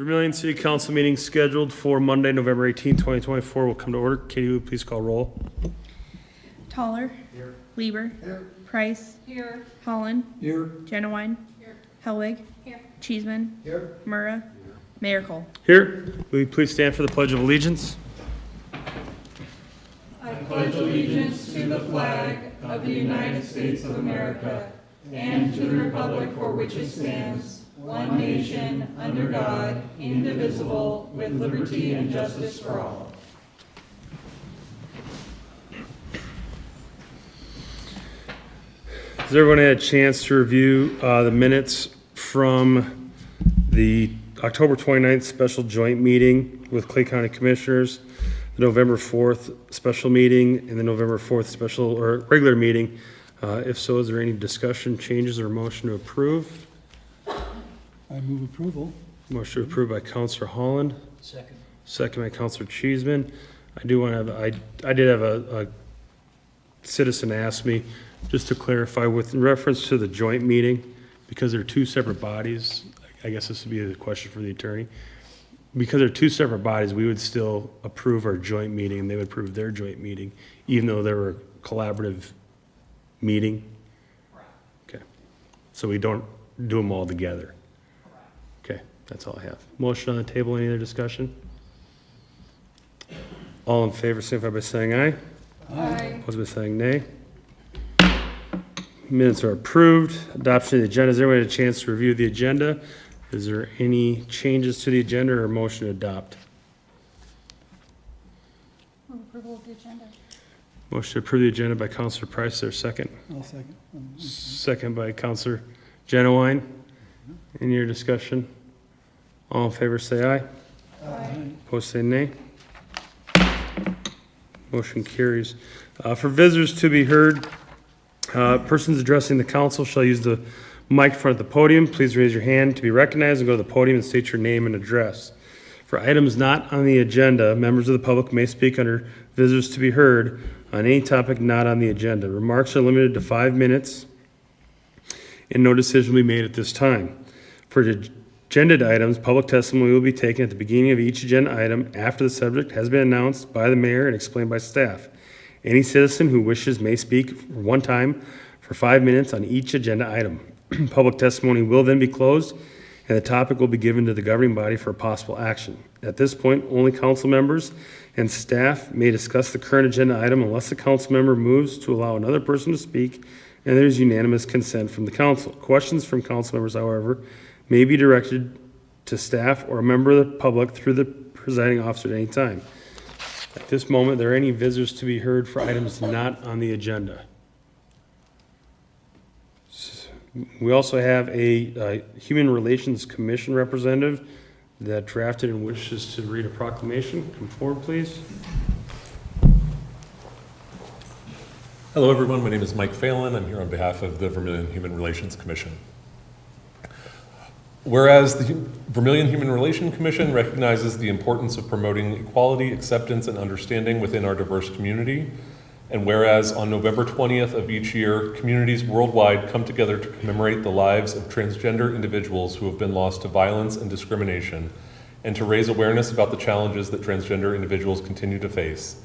Vermillion City Council meeting scheduled for Monday, November 18, 2024 will come to order. Katie, will you please call roll? Toller. Here. Lieber. Here. Price. Here. Holland. Here. Genowine. Here. Hellwig. Here. Cheeseman. Here. Murrah. Mayor Cole. Here. Will you please stand for the Pledge of Allegiance? I pledge allegiance to the flag of the United States of America and to the republic for which it stands, one nation, under God, indivisible, with liberty and justice for all. Has everyone had a chance to review the minutes from the October 29th special joint meeting with Clay County Commissioners, the November 4th special meeting, and the November 4th special or regular meeting? If so, is there any discussion, changes, or motion to approve? I move approval. Motion approved by Councilor Holland, Second. second by Councilor Cheeseman. I do want to have, I did have a citizen ask me, just to clarify, with reference to the joint meeting, because they're two separate bodies, I guess this would be a question for the attorney. Because they're two separate bodies, we would still approve our joint meeting, and they would approve their joint meeting, even though they were a collaborative meeting? Okay. So we don't do them all together? Okay, that's all I have. Motion on the table, any other discussion? All in favor, signify by saying aye. Aye. Opposed by saying nay. Minutes are approved. Adoption of the agenda. Has everyone had a chance to review the agenda? Is there any changes to the agenda or motion to adopt? Move approval of the agenda. Motion to approve the agenda by Councilor Price. Is there a second? I'll second. Second by Councilor Genowine. Any other discussion? All in favor say aye. Aye. Opposed say nay. Motion carries. For visitors to be heard, persons addressing the council shall use the microphone at the podium. Please raise your hand to be recognized and go to the podium and state your name and address. For items not on the agenda, members of the public may speak under visitors to be heard on any topic not on the agenda. Remarks are limited to 5 minutes, and no decision will be made at this time. For agenda items, public testimony will be taken at the beginning of each agenda item after the subject has been announced by the mayor and explained by staff. Any citizen who wishes may speak one time for 5 minutes on each agenda item. Public testimony will then be closed, and the topic will be given to the governing body for possible action. At this point, only council members and staff may discuss the current agenda item unless the council member moves to allow another person to speak and there is unanimous consent from the council. Questions from council members, however, may be directed to staff or a member of the public through the presiding officer at any time. At this moment, are there any visitors to be heard for items not on the agenda? We also have a Human Relations Commission representative that drafted and wishes to read a proclamation. Come forward, please. Hello, everyone. My name is Mike Phelan. I'm here on behalf of the Vermillion Human Relations Commission. Whereas the Vermillion Human Relations Commission recognizes the importance of promoting equality, acceptance, and understanding within our diverse community, and whereas on November 20th of each year, communities worldwide come together to commemorate the lives of transgender individuals who have been lost to violence and discrimination, and to raise awareness about the challenges that transgender individuals continue to face.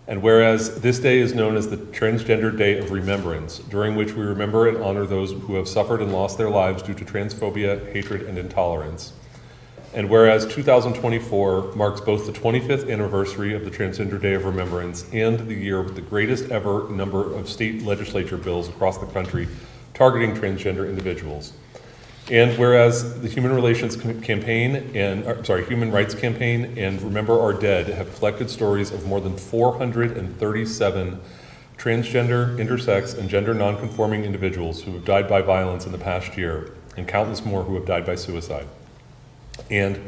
And whereas this day is known as the Transgender Day of Remembrance, during which we remember and honor those who have suffered and lost their lives due to transphobia, hatred, and intolerance. And whereas 2024 marks both the 25th anniversary of the Transgender Day of Remembrance and the year with the greatest ever number of state legislature bills across the country targeting transgender individuals. And whereas the Human Rights Campaign and Remember Our Dead have collected stories of more than 437 transgender, intersex, and gender nonconforming individuals who have died by violence in the past year, and countless more who have died by suicide. And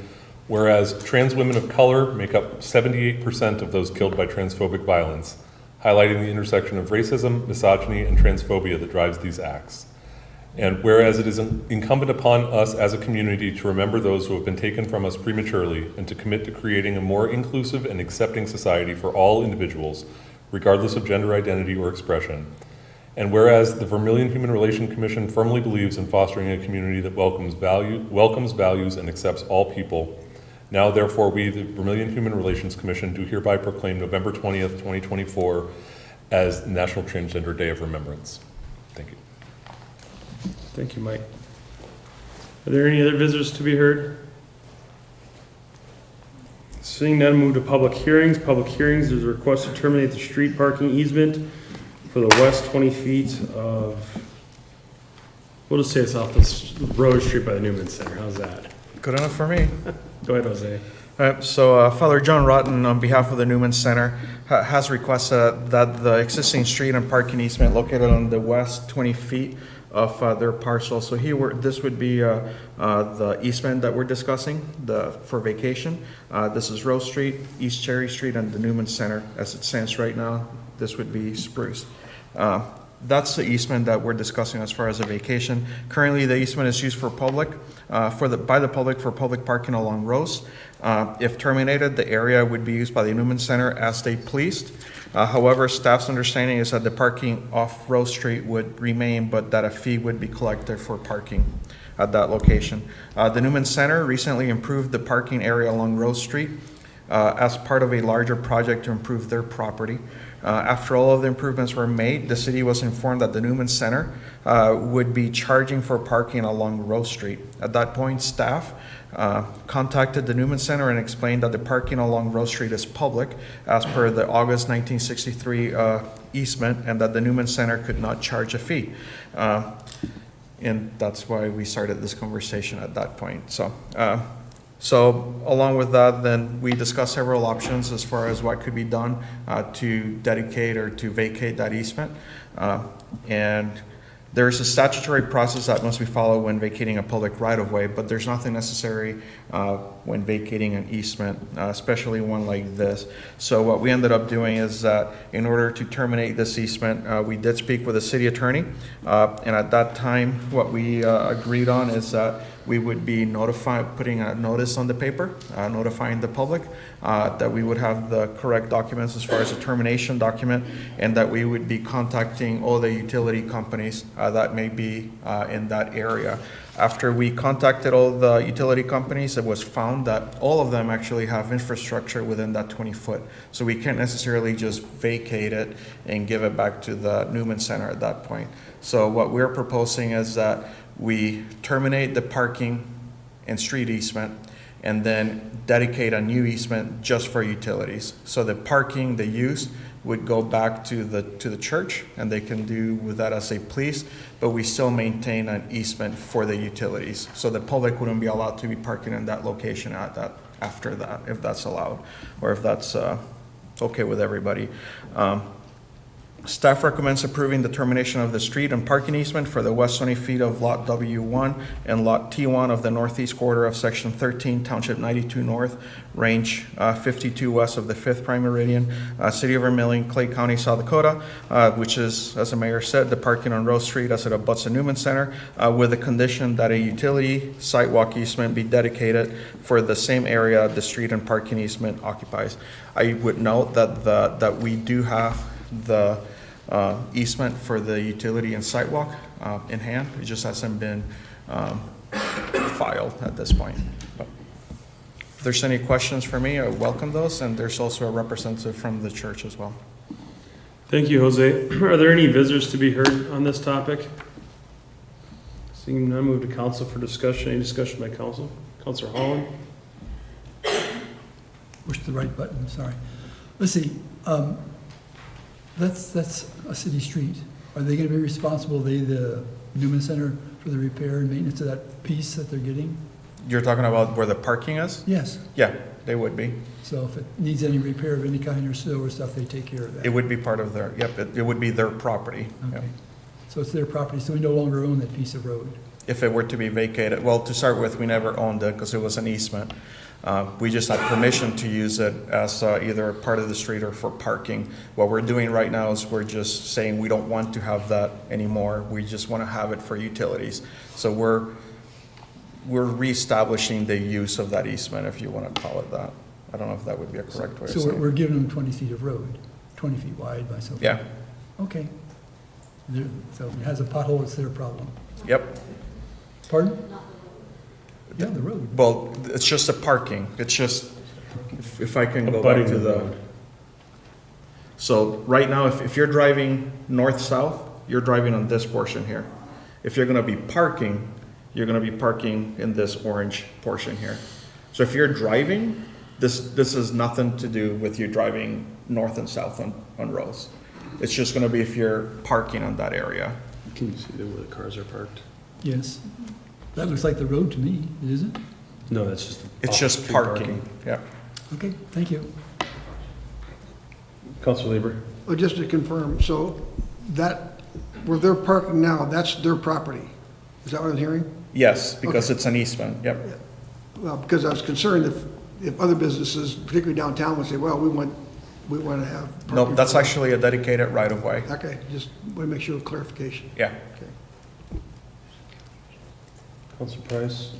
whereas trans women of color make up 78% of those killed by transphobic violence, highlighting the intersection of racism, misogyny, and transphobia that drives these acts. And whereas it is incumbent upon us as a community to remember those who have been taken from us prematurely and to commit to creating a more inclusive and accepting society for all individuals, regardless of gender identity or expression. And whereas the Vermillion Human Relations Commission firmly believes in fostering a community that welcomes values, and accepts all people, Now therefore, we, the Vermillion Human Relations Commission, do hereby proclaim November 20th, 2024 as National Transgender Day of Remembrance. Thank you. Thank you, Mike. Are there any other visitors to be heard? Seeing none, move to public hearings. Public hearings, there's a request to terminate the street parking easement for the west 20 feet of, we'll just say it's off this Rose Street by the Newman Center. How's that? Good enough for me. Go ahead, Jose. Father John Rotten, on behalf of the Newman Center, has requested that the existing street and parking easement located on the west 20 feet of their parcel. So this would be the easement that we're discussing for vacation. This is Rose Street, East Cherry Street, and the Newman Center. As it stands right now, this would be Spruce. That's the easement that we're discussing as far as a vacation. Currently, the easement is used for public, by the public for public parking along Rose. If terminated, the area would be used by the Newman Center as they pleased. However, staff's understanding is that the parking off Rose Street would remain, but that a fee would be collected for parking at that location. The Newman Center recently improved the parking area along Rose Street as part of a larger project to improve their property. After all of the improvements were made, the city was informed that the Newman Center would be charging for parking along Rose Street. At that point, staff contacted the Newman Center and explained that the parking along Rose Street is public as per the August 1963 easement, and that the Newman Center could not charge a fee. And that's why we started this conversation at that point. So along with that, then we discussed several options as far as what could be done to dedicate or to vacate that easement. And there's a statutory process that must be followed when vacating a public right-of-way, but there's nothing necessary when vacating an easement, especially one like this. So what we ended up doing is that in order to terminate this easement, we did speak with the city attorney, and at that time, what we agreed on is that we would be putting a notice on the paper, notifying the public that we would have the correct documents as far as a termination document, and that we would be contacting all the utility companies that may be in that area. After we contacted all the utility companies, it was found that all of them actually have infrastructure within that 20-foot. So we can't necessarily just vacate it and give it back to the Newman Center at that point. So what we're proposing is that we terminate the parking and street easement and then dedicate a new easement just for utilities. So the parking, the use, would go back to the church, and they can do with that as they please, but we still maintain an easement for the utilities. So the public wouldn't be allowed to be parking in that location after that, if that's allowed, or if that's okay with everybody. Staff recommends approving the termination of the street and parking easement for the west 20 feet of Lot W1 and Lot T1 of the northeast quarter of Section 13, Township 92 North, Range 52 west of the 5th Prime Meridian, City of Vermillion, Clay County, South Dakota, which is, as the mayor said, the parking on Rose Street as it abuts the Newman Center, with the condition that a utility sidewalk easement be dedicated for the same area the street and parking easement occupies. I would note that we do have the easement for the utility and sidewalk in hand. It just hasn't been filed at this point. But if there's any questions for me, I welcome those, and there's also a representative from the church as well. Thank you, Jose. Are there any visitors to be heard on this topic? Seeing none, move to council for discussion. Any discussion by council? Councilor Holland? Push the right button, sorry. Let's see, that's a city street. Are they gonna be responsible, the Newman Center, for the repair and maintenance of that piece that they're getting? You're talking about where the parking is? Yes, Yeah, they would be. so if it needs any repair of any kind or sewer stuff, they take care of that? It would be part of their, yep, it would be their property. Yep. Okay, so it's their property, so we no longer own that piece of road? If it were to be vacated, well, to start with, we never owned it because it was an easement. We just had permission to use it as either part of the street or for parking. What we're doing right now is we're just saying we don't want to have that anymore. We just want to have it for utilities. So we're reestablishing the use of that easement, if you want to call it that. I don't know if that would be a correct way of So saying we're it. giving them 20 feet of road, 20 feet wide by so far? Yeah, Okay. So if it has a pothole, it's their problem. yep. Pardon? Yeah, the road. Well, it's just a parking, it's just, if I can go back Abutting to the the. road. So right now, if you're driving north-south, you're driving on this portion here. If you're gonna be parking, you're gonna be parking in this orange portion here. So if you're driving, this has nothing to do with you driving north and south on Rose. It's just gonna be if you're parking on that area. Can you see where the cars are parked? Yes. That looks like the road to me, isn't it? No, that's just. It's just off-street parking, yeah. Okay, thank you. Counselor Lieber? Well, just to confirm, so that, where they're parking now, that's their property? Is that what I'm hearing? Yes, because Okay. it's an easement, yep. Well, because I was concerned if other businesses, particularly downtown, would say, well, we want to have. No, parking that's for-" actually a dedicated right-of-way, Okay, just want to make sure of clarification. yeah. Okay. Counselor Price?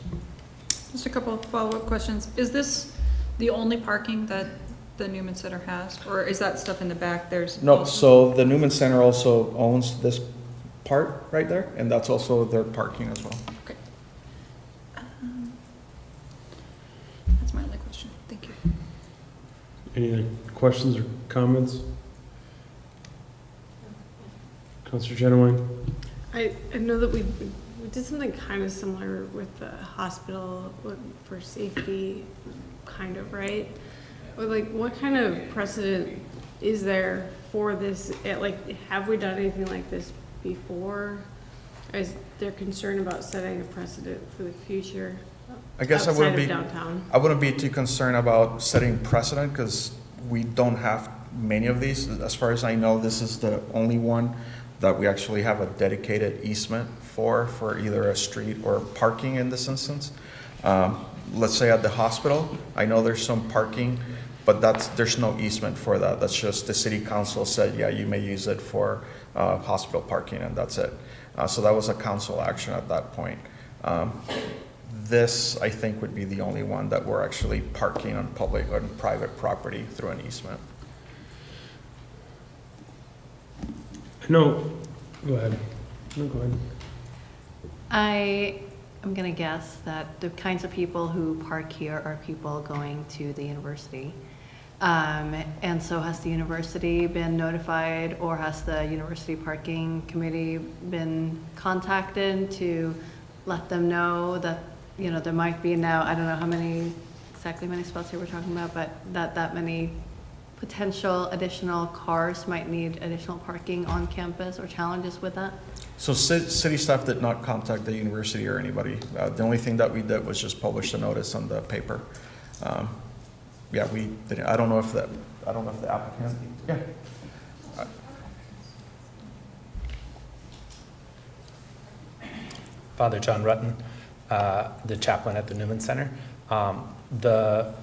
Just a couple of follow-up questions. Is this the only parking that the Newman Center has, or is that stuff in the back? There's No, also- so the Newman Center also owns this part right there, and that's also their parking as well. Okay. That's my only question. Thank you. Any other questions or comments? Counselor Genowine? I know that we did something kind of similar with the hospital for safety, kind of, right? Or like, what kind of precedent is there for this? Have we done anything like this before? Is there concern about setting a precedent for the future I guess I outside wouldn't of be, downtown? I wouldn't be too concerned about setting precedent, because we don't have many of these. As far as I know, this is the only one that we actually have a dedicated easement for either a street or parking in this instance. Let's say at the hospital, I know there's some parking, but there's no easement for that. That's just the city council said, yeah, you may use it for hospital parking, and that's it. So that was a council action at that point. This, I think, would be the only one that we're actually parking on public or private property through an easement. No, go ahead. No, go ahead. I am going to guess that the kinds of people who park here are people going to the university. And so has the university been notified, or has the university parking committee been contacted to let them know that, there might be now, I don't know how many spots here we're talking about, but that many potential additional cars might need additional parking on campus, or challenges with that? So city staff did not contact the university or anybody. The only thing that we did was just publish a notice on the paper. Yeah, we didn't, I don't know if the applicant, yeah. Father John Rutten, the chaplain at the Newman Center. The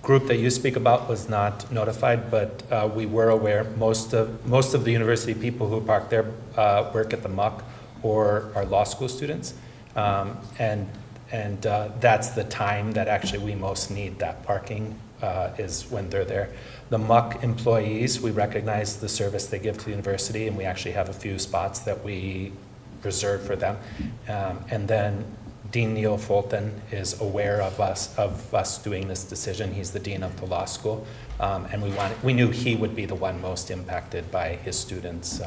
group that you speak about was not notified, but we were aware. Most of the university people who park there work at the MUC or are law school students, and that's the time that actually we most need that parking, is when they're there. The MUC employees, we recognize the service they give to the university, and we actually have a few spots that we reserve for them. And then Dean Neil Fulton is aware of us doing this decision. He's the dean of the law school, and we knew he would be the one most impacted by his students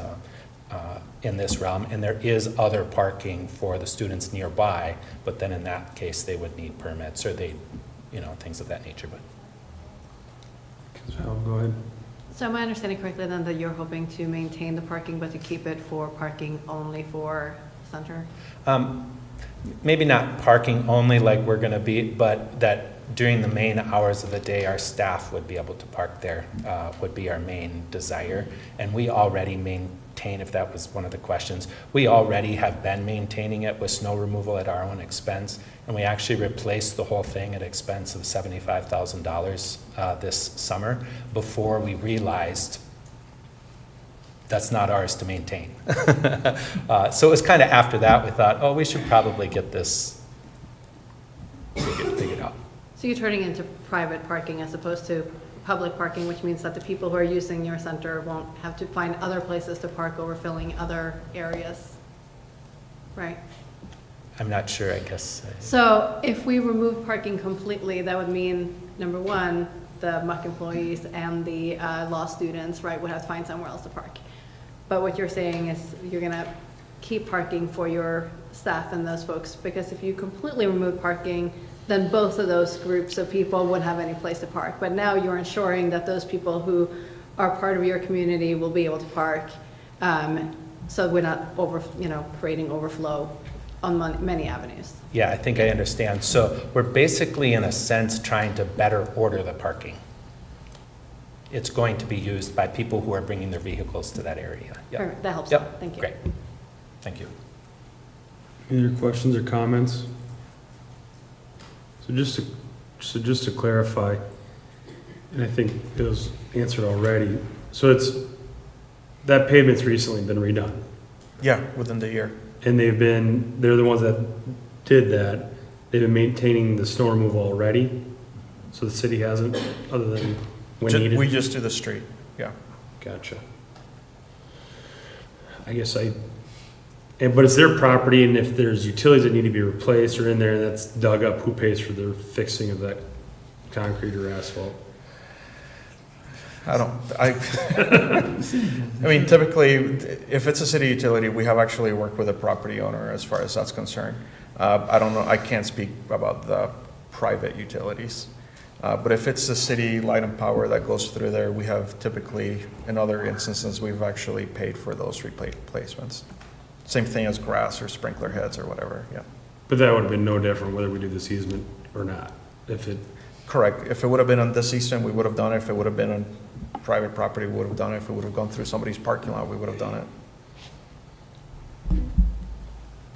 in this realm. And there is other parking for the students nearby, but then in that case they would need permits, or things of that nature. But Go ahead. So am I understanding correctly then that you're hoping to maintain the parking, but to keep it for parking only for center? maybe not parking only like we're going to be, but that during the main hours of the day, our staff would be able to park there, would be our main desire. And we already maintain, if that was one of the questions, we already have been maintaining it with snow removal at our own expense. And we actually replaced the whole thing at expense of $75,000 this summer before we realized that's not ours to maintain. So it was kind of after that we thought, oh, we should probably get this figured out. So you're turning into private parking as opposed to public parking, which means that the people who are using your center won't have to find other places to park, overfilling other areas, right? I'm not sure, I guess. So if we remove parking completely, that would mean, number one, the muck employees and the law students, right, would have to find somewhere else to park. But what you're saying is you're gonna keep parking for your staff and those folks, because if you completely remove parking, then both of those groups of people wouldn't have any place to park. But now you're ensuring that those people who are part of your community will be able to park, so we're not creating overflow on many avenues. Yeah, I think I understand. So we're basically, in a sense, trying to better order the parking. It's going to be used by people who are bringing their vehicles to that area. Yep. Perfect. That helps. Yep. Thank you. Great. Thank you. Any other questions or comments? So just to clarify, and I think it was answered already, so that pavement's recently been redone, Yeah, within the year. and they're the ones that did that. They've been maintaining the snow removal already, so the city hasn't, other than when needed? We just do the street, yeah. Gotcha. I guess but it's their property, and if there's utilities that need to be replaced or in there, that's dug up, who pays for the fixing of that concrete or asphalt? I mean, typically, if it's a city utility, we have actually worked with a property owner as far as that's concerned. I don't know, I can't speak about the private utilities. But if it's the city light and power that goes through there, we have typically, in other instances, we've actually paid for those replacements. Same thing as grass or sprinkler heads or whatever, yeah. But that would have been no different whether we do this easement or not, if it, Correct. If it would have been on this easement, we would have done it. If it would have been on private property, we would have done it. If it would have gone through somebody's parking lot, we would have done it.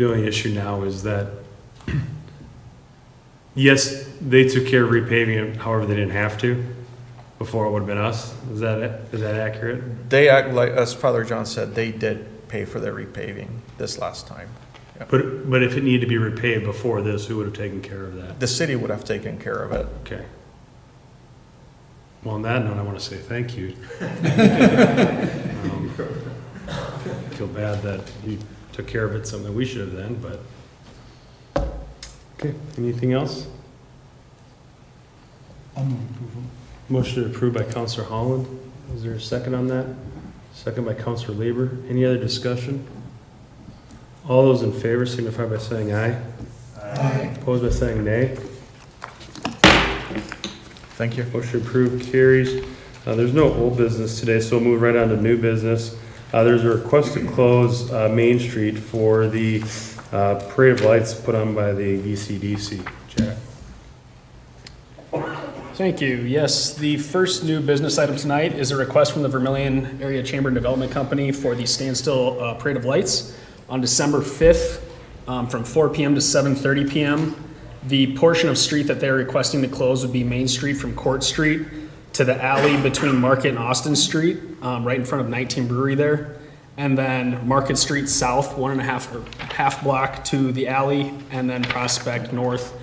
the only issue now is that, yes, they took care of repaving it, however, they didn't have to, before it would have been us. Is that it? Is that accurate? They act like, as Father John said, they did pay for their repaving this last time. But if it needed to be repaved before this, who would have taken care of that? The city would have taken care of it. Okay. Well, on that note, I want to say thank you. I feel bad that you took care of it, something we should have done, but. Okay, anything else? I'll move approval. Motion approved by Counselor Holland. Is there a second on that? Second by Counselor Lieber. Any other discussion? All those in favor signify by saying aye. Aye. Opposed by saying nay. Thank you. Motion approved, carries. There's no old business today, so we'll move right on to new business. There's a request to close Main Street for the parade of lights put on by the VCDC. Jack. Thank you. Yes, the first new business item tonight is a request from the Vermillion Area Chamber and Development Company for the Standstill Parade of Lights on December 5th from 4 p.m. to 7:30 p.m. The portion of street that they're requesting to close would be Main Street from Court Street to the alley between Market and Austin Street, right in front of 19 Brewery there. And then Market Street south, 1.5 or half block to the alley, and then Prospect north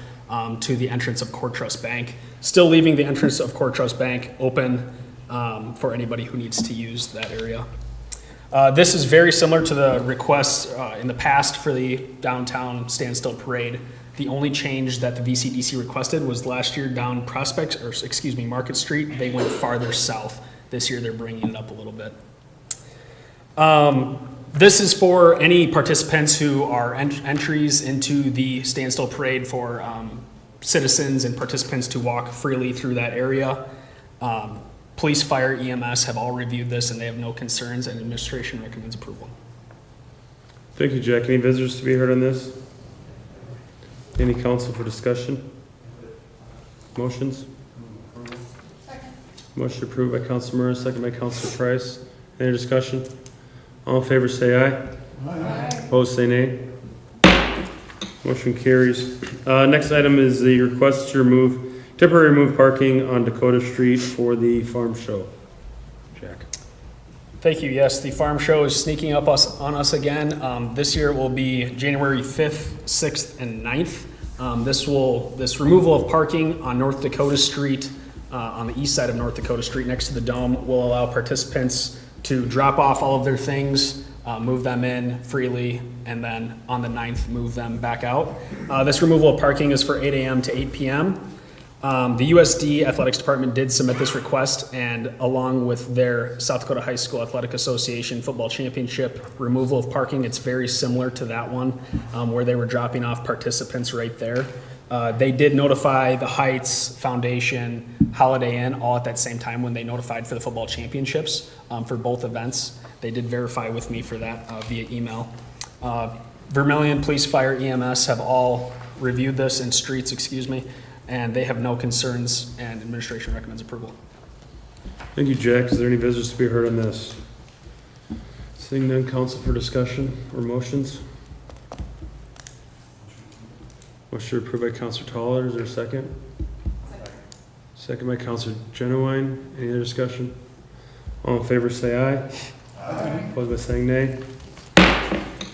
to the entrance of Core Trust Bank. Still leaving the entrance of Core Trust Bank open for anybody who needs to use that area. This is very similar to the request in the past for the downtown standstill parade. The only change that the VCDC requested was last year down Market Street. They went farther south. This year they're bringing it up a little bit. This is for any participants who are entries into the standstill parade for citizens and participants to walk freely through that area. Police, fire, EMS have all reviewed this and they have no concerns, and administration recommends approval. Thank you, Jack. Any visitors to be heard on this? Any council for discussion? Motions? Second. Motion approved by Councilor Murray, second by Councilor Price. Any discussion? All in favor say aye. Aye. Opposed say nay. Motion carries. Next item is the request to temporarily remove parking on Dakota Street for the farm show. Jack. Thank you. Yes, the farm show is sneaking up on us again. This year it will be January 5th, 6th, and 9th. This removal of parking on North Dakota Street, on the east side of North Dakota Street next to the Dome, will allow participants to drop off all of their things move them in freely, and then on the 9th, move them back out. This removal of parking is for 8 a.m. to 8 p.m. The USD Athletics Department did submit this request, and along with their South Dakota High School Athletic Association Football Championship removal of parking, it's very similar to that one, where they were dropping off participants right there. They did notify the Heights Foundation, Holiday Inn, all at that same time when they notified for the football championships for both events. They did verify with me for that via email. Vermillion, Police, Fire, EMS have all reviewed this, and Streets, excuse me, and they have no concerns, and administration recommends approval. Thank you, Jack. Is there any visitors to be heard on this? Seeing none, council for discussion or motions? Motion approved by Counselor Toller. Is there a second? Second by Counselor Genowine. Any other discussion? All in favor say aye. Aye. Opposed by saying nay.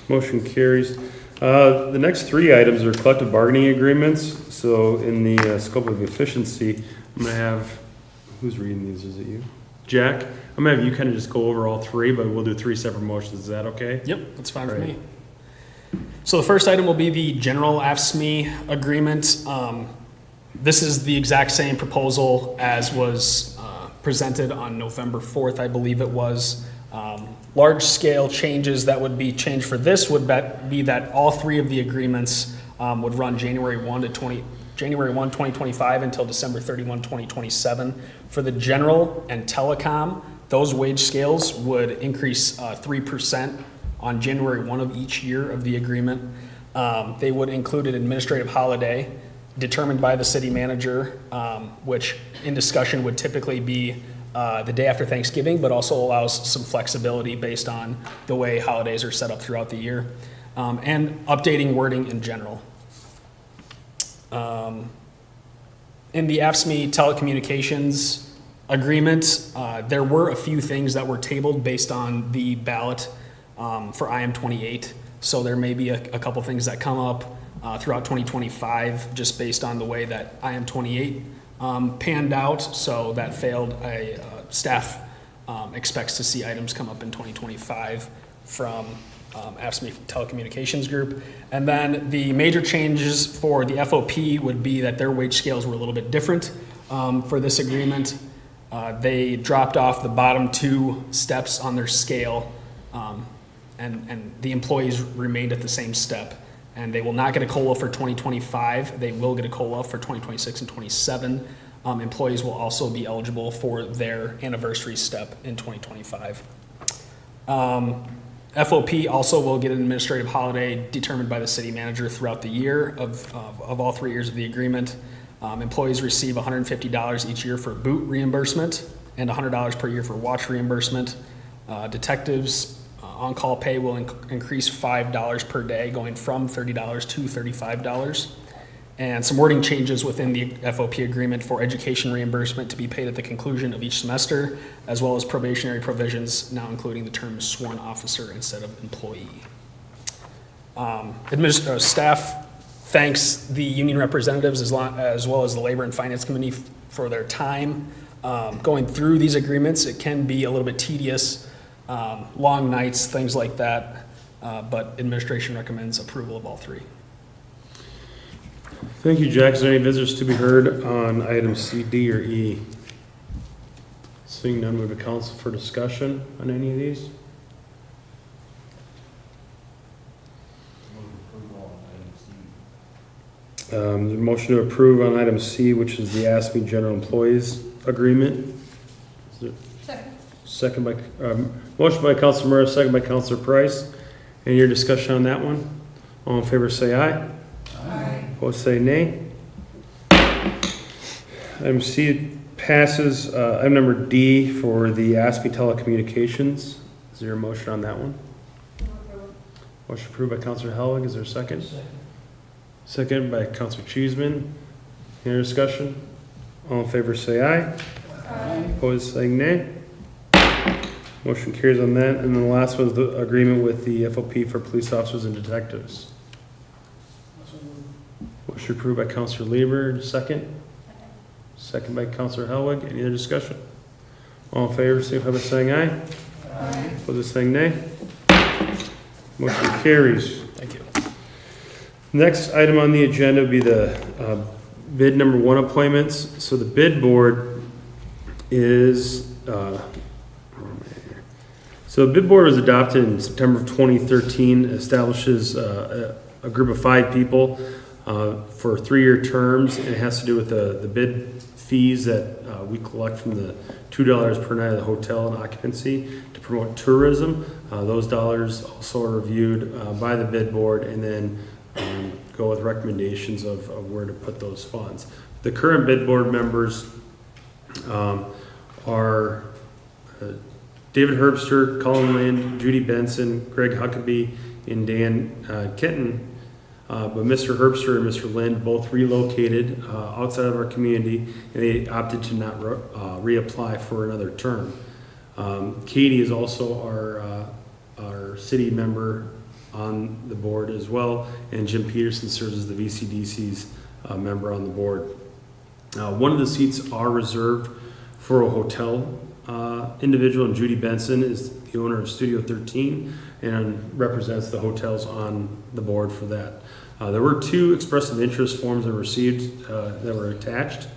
Motion carries. The next three items are collective bargaining agreements. So in the scope of efficiency, I'm going to have, who's reading these? Is it you? Jack? I'm going to have you kind of just go over all three, but we'll do three separate motions. Is that okay? Yep, that's fine with Right. me. So the first item will be the general AFSCME agreement. This is the exact same proposal as was presented on November 4th, I believe it was. Large-scale changes that would be changed for this would be that all three of the agreements would run January 1, 2025 until December 31, 2027. For the general and telecom, those wage scales would increase 3% on January 1 of each year of the agreement. They would include an administrative holiday determined by the city manager, which in discussion would typically be the day after Thanksgiving, but also allows some flexibility based on the way holidays are set up throughout the year, and updating wording in general. In the AFSCME telecommunications agreement, there were a few things that were tabled based on the ballot for IM28. So there may be a couple things that come up throughout 2025 just based on the way that IM28 panned out. So that failed. Staff expects to see items come up in 2025 from AFSCME Telecommunications Group. And then the major changes for the FOP would be that their wage scales were a little bit different for this agreement. They dropped off the bottom two steps on their scale, and the employees remained at the same step. And they will not get a COLA for 2025. They will get a COLA for 2026 and 27. Employees will also be eligible for their anniversary step in 2025. FOP also will get an administrative holiday determined by the city manager throughout the year of all 3 years of the agreement. Employees receive $150 each year for boot reimbursement and $100 per year for watch reimbursement. Detectives on-call pay will increase $5 per day, going from $30 to $35. And some wording changes within the FOP agreement for education reimbursement to be paid at the conclusion of each semester, as well as probationary provisions, now including the term sworn officer instead of employee. Staff thanks the union representatives as well as the Labor and Finance Committee for their time going through these agreements. It can be a little bit tedious, long nights, things like that, but administration recommends approval of all three. Thank you, Jack. Is there any visitors to be heard on items C, D, or E? Seeing none, move to council for discussion on any of these. The motion to approve on item C, which is the AFSCME General Employees Agreement. Second by, motion by Councilor Morris, second by Councilor Price. Any other discussion on that one? All in favor say aye. Aye. Opposed say nay. Item C passes. Item number D for the AFSCME Telecommunications. Is there a motion on that one? Motion approved by Councilor Helwig. Is there a second? Second by Councilor Cheeseman. Any other discussion? All in favor say aye. Aye. Opposed saying nay. Motion carries on that. And then the last one is the agreement with the FOP for police officers and detectives. Motion approved by Councilor Lieber. Second? Second by Councilor Helwig. Any other discussion? All in favor, signify by saying aye. Aye. Opposed saying nay. Motion carries. Thank you. Next item on the agenda would be the bid number 1 appointments. So the bid board is, so the bid board was adopted in September of 2013, establishes a group of 5 people for 3-year terms, and it has to do with the bid fees that we collect from the $2 per night of the hotel and occupancy to promote tourism. Those dollars also are reviewed by the bid board and then go with recommendations of where to put those funds. The current bid board members are David Herbster, Colin Lind, Judy Benson, Greg Huckabee, and Dan Kitten. But Mr. Herbster and Mr. Lind both relocated outside of our community, and they opted to not reapply for another term. Katie is also our city member on the board as well, and Jim Peterson serves as the VCDC's member on the board. One of the seats are reserved for a hotel individual, and Judy Benson is the owner of Studio 13 and represents the hotels on the board for that. There were 2 expressive interest forms that were received that were attached.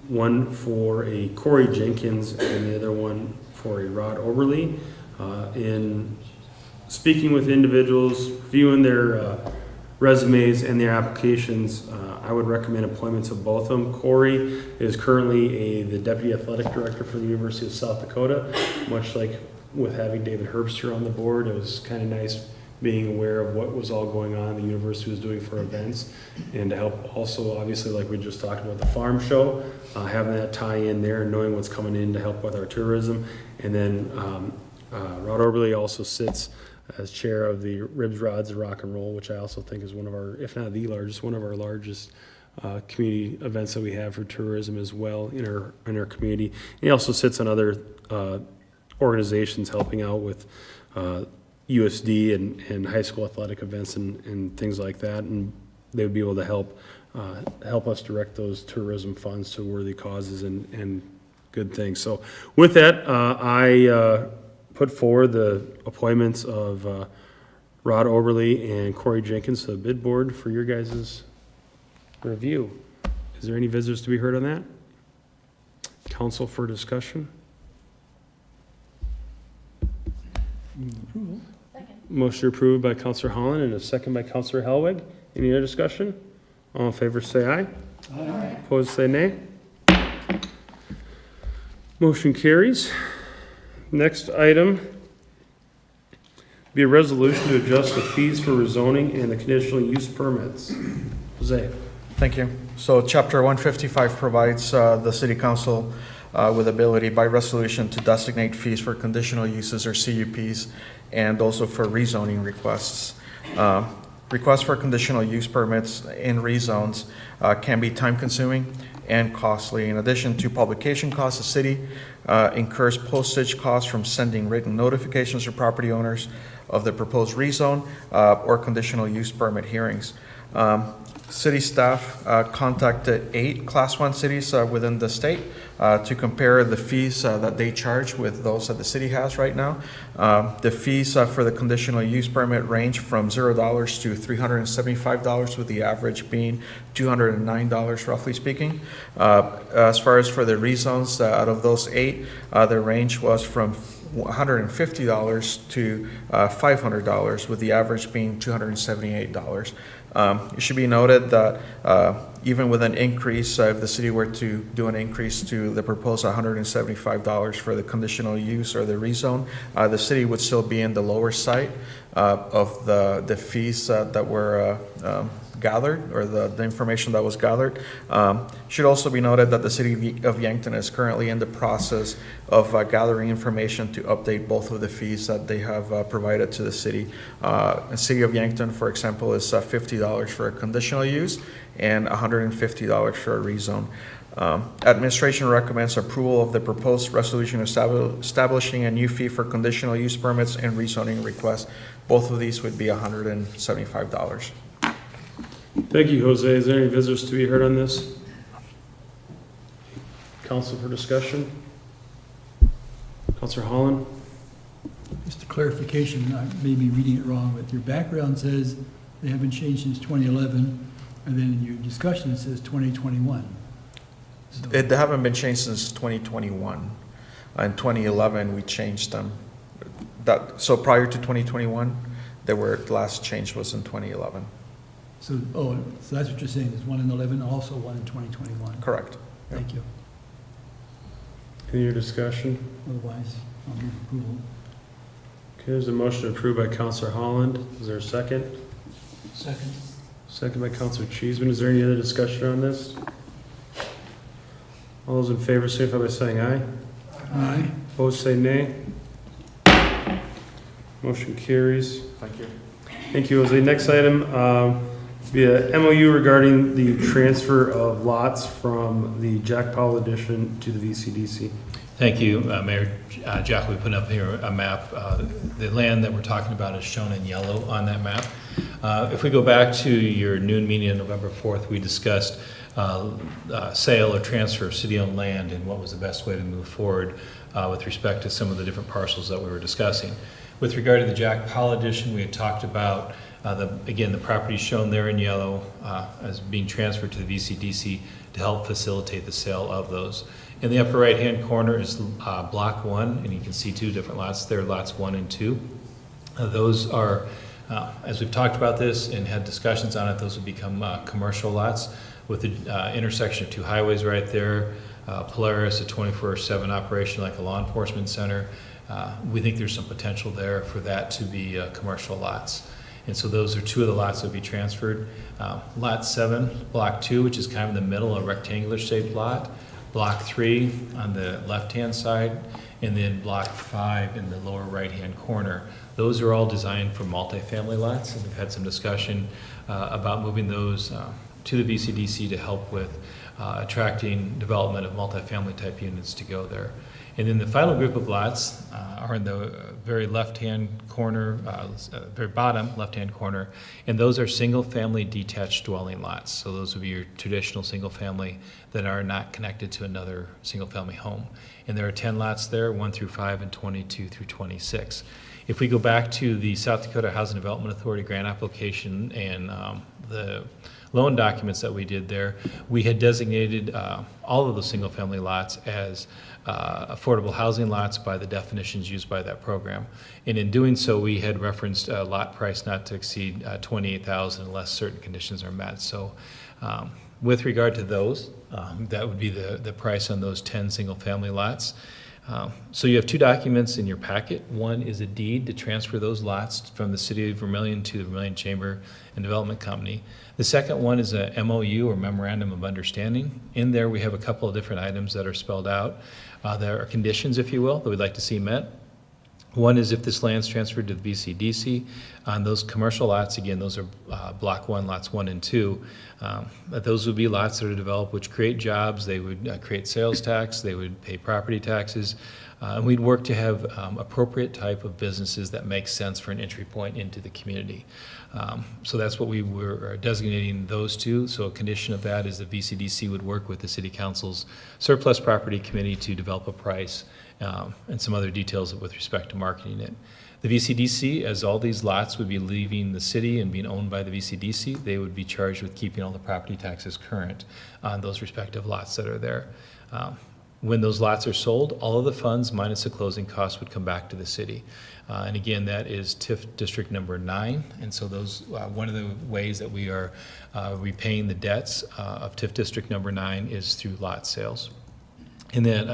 One for a Corey Jenkins and the other one for a Rod Oberly. In speaking with individuals, viewing their resumes and their applications, I would recommend appointments of both of them. Corey is currently the Deputy Athletic Director for the University of South Dakota. Much like with having David Herbster on the board, it was kind of nice being aware of what was all going on the university was doing for events, and to help also, obviously, like we just talked about the farm show, having that tie in there and knowing what's coming in to help with our tourism. And then Rod Oberly also sits as chair of the Ribs, Rods, and Rock and Roll, which I also think is one of our, if not the largest, one of our largest community events that we have for tourism as well in our community. And he also sits on other organizations helping out with USD and high school athletic events and things like that, and they would be able to help us direct those tourism funds to worthy causes and good things. So with that, I put forward the appointments of Rod Oberly and Corey Jenkins to the bid board for your guys' review. Is there any visitors to be heard on that? Council for discussion? Approval. Motion approved by Councilor Holland and a second by Councilor Helwig. Any other discussion? All in favor say aye. Aye. Opposed say nay. Motion carries. Next item be a resolution to adjust the fees for rezoning and the conditional use permits. Jose. Thank you. So Chapter 155 provides the City Council with ability by resolution to designate fees for conditional uses or CUPs and also for rezoning requests. Requests for conditional use permits in rezones can be time-consuming and costly. In addition to publication costs, the city incurs postage costs from sending written notifications to property owners of the proposed rezone or conditional use permit hearings. City staff contacted 8 Class 1 cities within the state to compare the fees that they charge with those that the city has right now. The fees for the conditional use permit range from $0 to $375, with the average being $209, roughly speaking. As far as for the rezones, out of those 8, the range was from $150 to $500, with the average being $278. It should be noted that even with an increase, if the city were to do an increase to the proposed $175 for the conditional use or the rezone, the city would still be in the lower side of the fees that were gathered, or the information that was gathered. Should also be noted that the city of Yankton is currently in the process of gathering information to update both of the fees that they have provided to the city. The city of Yankton, for example, is $50 for a conditional use and $150 for a rezone. Administration recommends approval of the proposed resolution establishing a new fee for conditional use permits and rezoning requests. Both of these would be $175. Thank you, Jose. Is there any visitors to be heard on this? Council for discussion? Councilor Holland? Just a clarification, I may be reading it wrong, but your background says they haven't changed since 2011, and then in your discussion, it says 2021. So- They haven't been changed since 2021. In 2011, we changed them. So prior to 2021, the last change was in 2011. So that's what you're saying, there's one in 11, also one in 2021. Correct. Thank you. Any other discussion? Otherwise, I'll move approval. Okay, there's a motion approved by Counselor Holland. Is there a second? Second. Second by Counselor Cheeseman. Is there any other discussion on this? All those in favor signify by saying aye. Aye. Opposed, say nay. Motion carries. Thank you. Thank you, Jose. Next item, be a MOU regarding the transfer of lots from the Jack Powell addition to the VCDC. Thank you, Mayor. Jack, we put up here a map. The land that we're talking about is shown in yellow on that map. If we go back to your noon meeting on November 4th, we discussed sale or transfer of city-owned land and what was the best way to move forward with respect to some of the different parcels that we were discussing. With regard to the Jack Powell addition, we had talked about, again, the property shown there in yellow as being transferred to the VCDC to help facilitate the sale of those. In the upper right-hand corner is Block 1, and you can see two different lots there, lots 1 and 2. Those are, as we've talked about this and had discussions on it, those would become commercial lots with the intersection of two highways right there. Polaris, a 24/7 operation like a law enforcement center. We think there's some potential there for that to be commercial lots. And so those are two of the lots that would be transferred. Lot 7, Block 2, which is kind of in the middle, a rectangular shaped lot. Block 3 on the left-hand side, and then Block 5 in the lower right-hand corner. Those are all designed for multifamily lots, and we've had some discussion about moving those to the VCDC to help with attracting development of multifamily type units to go there. And then the final group of lots are in the very left-hand corner, very bottom left-hand corner, and those are single-family detached dwelling lots. So those would be your traditional single-family that are not connected to another single-family home. And there are 10 lots there, 1 through 5 and 22 through 26. If we go back to the South Dakota Housing Development Authority grant application and the loan documents that we did there, we had designated all of those single-family lots as affordable housing lots by the definitions used by that program. And in doing so, we had referenced a lot price not to exceed $28,000 unless certain conditions are met. So with regard to those, that would be the price on those 10 single-family lots. So you have two documents in your packet. One is a deed to transfer those lots from the City of Vermillion to the Vermillion Chamber and Development Company. The second one is a MOU, or Memorandum of Understanding. In there, we have a couple of different items that are spelled out. There are conditions, if you will, that we'd like to see met. One is if this land's transferred to the VCDC, on those commercial lots, again, those are Block 1, lots 1 and 2, but those would be lots that are developed which create jobs, they would create sales tax, they would pay property taxes, and we'd work to have appropriate type of businesses that make sense for an entry point into the community. So that's what we were designating those two. So a condition of that is the VCDC would work with the City Council's Surplus Property Committee to develop a price and some other details with respect to marketing it. The VCDC, as all these lots would be leaving the city and being owned by the VCDC, they would be charged with keeping all the property taxes current on those respective lots that are there. When those lots are sold, all of the funds minus the closing costs would come back to the city. And again, that is TIF District number 9. And so those, one of the ways that we are repaying the debts of TIF District number 9 is through lot sales. And then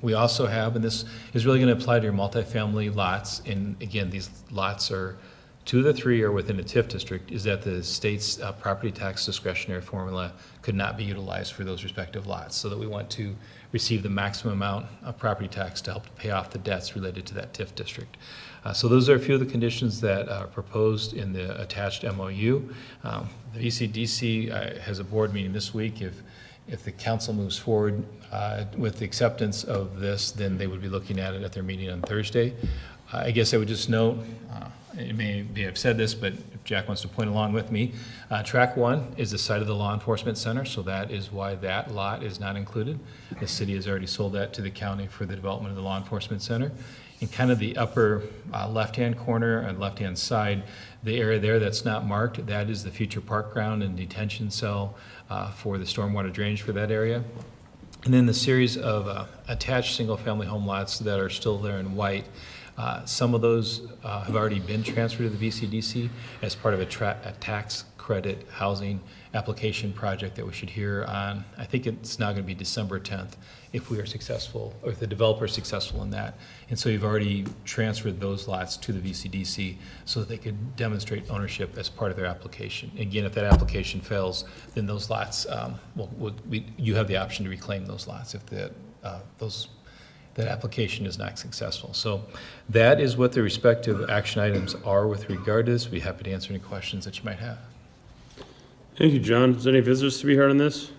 we also have, and this is really going to apply to your multifamily lots, and again, these lots are, 2 of the 3 are within a TIF district, is that the state's property tax discretionary formula could not be utilized for those respective lots, so that we want to receive the maximum amount of property tax to help to pay off the debts related to that TIF district. So those are a few of the conditions that are proposed in the attached MOU. The VCDC has a board meeting this week. If the council moves forward with the acceptance of this, then they would be looking at it at their meeting on Thursday. I guess I would just note, it may be I've said this, but if Jack wants to point along with me, Track 1 is the site of the law enforcement center, so that is why that lot is not included. The city has already sold that to the county for the development of the law enforcement center. In kind of the upper left-hand corner and left-hand side, the area there that's not marked, that is the future park ground and detention cell for the stormwater drainage for that area. And then the series of attached single-family home lots that are still there in white, some of those have already been transferred to the VCDC as part of a tax credit housing application project that we should hear on. I think it's now going to be December 10th if we are successful, or if the developer is successful in that. And so you've already transferred those lots to the VCDC so that they could demonstrate ownership as part of their application. Again, if that application fails, then those lots, you have the option to reclaim those lots if that application is not successful. So that is what the respective action items are with regard to this. We'd be happy to answer any questions that you might have. Thank you, John. Is there any visitors to be heard on this?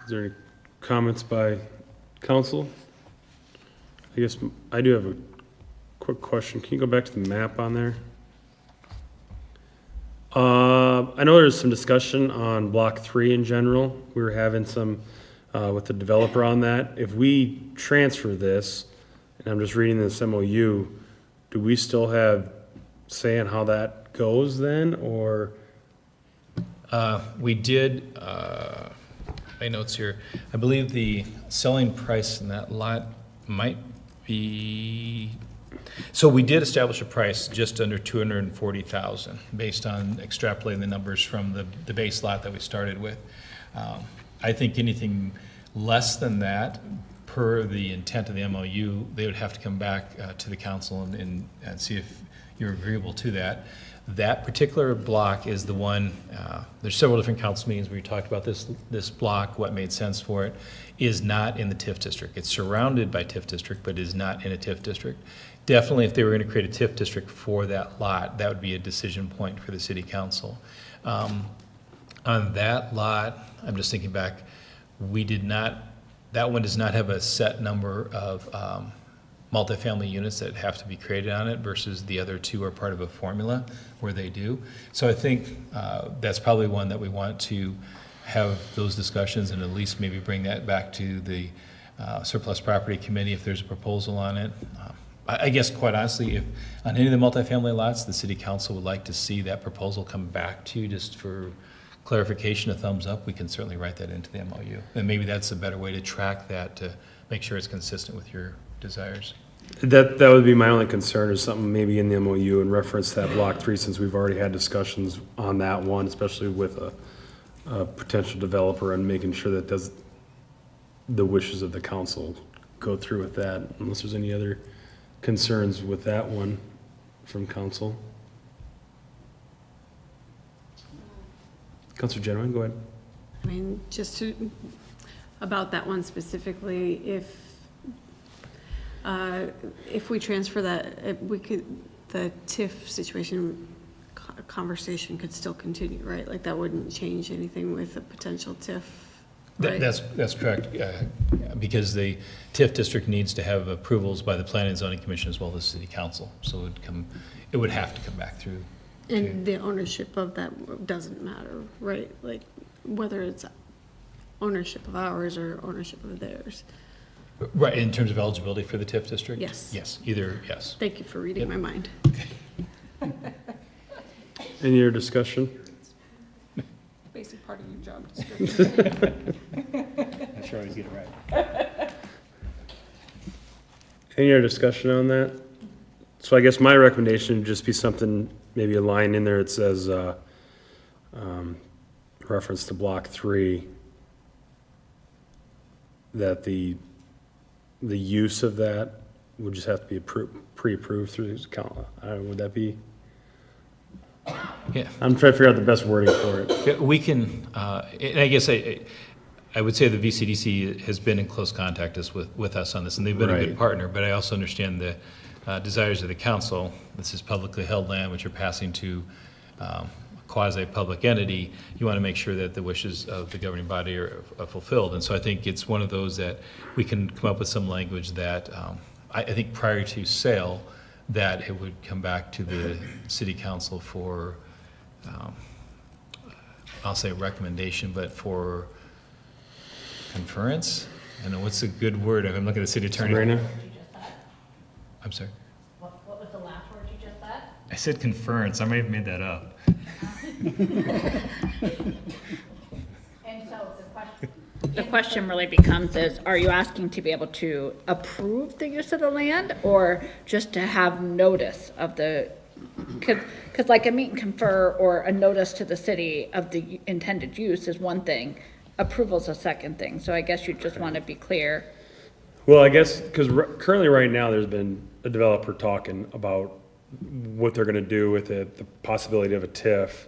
Is there any comments by council? I guess I do have a quick question. Can you go back to the map on there? I know there's some discussion on block 3 in general. We were having some with the developer on that. If we transfer this, and I'm just reading this MOU, do we still have say on how that goes then, or? We did, my notes here, I believe the selling price in that lot might be, so we did establish a price just under 240,000 based on extrapolating the numbers from the base lot that we started with. I think anything less than that, per the intent of the MOU, they would have to come back to the council and see if you're agreeable to that. That particular block is the one, there's several different council meetings where you talked about this block, what made sense for it, is not in the TIF district. It's surrounded by TIF district, but is not in a TIF district. Definitely, if they were going to create a TIF district for that lot, that would be a decision point for the city council. On that lot, I'm just thinking back, that one does not have a set number of multifamily units that have to be created on it versus the other two are part of a formula where they do. So I think that's probably one that we want to have those discussions and at least maybe bring that back to the surplus property committee if there's a proposal on it. I guess quite honestly, if on any of the multifamily lots, the city council would like to see that proposal come back to you just for clarification, a thumbs up, we can certainly write that into the MOU. And maybe that's a better way to track that to make sure it's consistent with your desires. That would be my only concern, is something maybe in the MOU and reference that block 3, since we've already had discussions on that one, especially with a potential developer, and making sure that the wishes of the council go through with that, unless there's any other concerns with that one from council. Councilor Genowine, go ahead. I mean, about that one specifically, if we transfer that, the TIF situation conversation could still continue, right? Like that wouldn't change anything with a potential TIF, right? That's correct, because the TIF district needs to have approvals by the Planning and Zoning Commission as well as the City Council. So it would have to come back through. And the ownership of that doesn't matter, right? Like whether it's ownership of ours or ownership of theirs. Right, in terms of eligibility for the TIF district? Yes. Yes, either, yes. Thank you for reading my mind. Any other discussion? Basic part of your job description. I'm sure I get it right. Any other discussion on that? So I guess my recommendation would just be something, maybe a line in there that says, reference to block 3, that the use of that would just have to be pre-approved through the council. Would that be? Yeah. I'm trying to figure out the best wording for it. Yeah, we can, and I guess I would say the VCDC has been in close contact with us on this, and they've been a good Right. partner, but I also understand the desires of the council. This is publicly held land, which you're passing to a quasi-public entity. You want to make sure that the wishes of the governing body are fulfilled. And so I think it's one of those that we can come up with some language that I think prior to sale, that it would come back to the city council for, I'll say recommendation, but for concurrence? I don't know, what's a good word? I'm looking at the city attorney. Sabrina? I'm sorry. What was the last word you just said? I said conference. I may have made that up. And so the question really becomes is, are you asking to be able to approve the use of the land or just to have notice of the, because like a meet and confer or a notice to the city of the intended use is one thing, approval's a second thing. So I guess you just want to be clear. Well, I guess, because currently right now, there's been a developer talking about what they're gonna do with it, the possibility of a TIF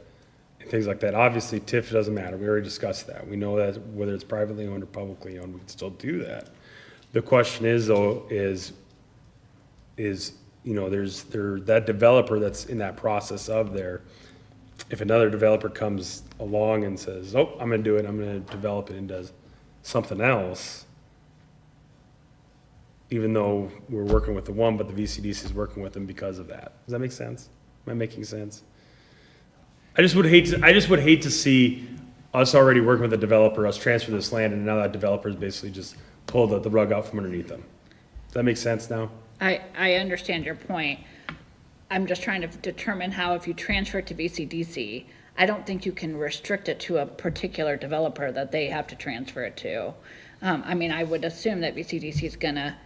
and things like that. Obviously, TIF doesn't matter. We already discussed that. We know that whether it's privately owned or publicly owned, we can still do that. The question is though, you know, there's that developer that's in that process of there. If another developer comes along and says, oh, I'm gonna do it, I'm gonna develop it and does something else, even though we're working with the one, but the VCDC is working with them because of that. Does that make sense? Am I making sense? I just would hate to see us already working with a developer, us transfer this land, and now that developer is basically just pulled the rug out from underneath them. Does that make sense now? I understand your point. I'm just trying to determine how if you transfer it to VCDC, I don't think you can restrict it to a particular developer that they have to transfer it to. I mean, I would assume that VCDC is gonna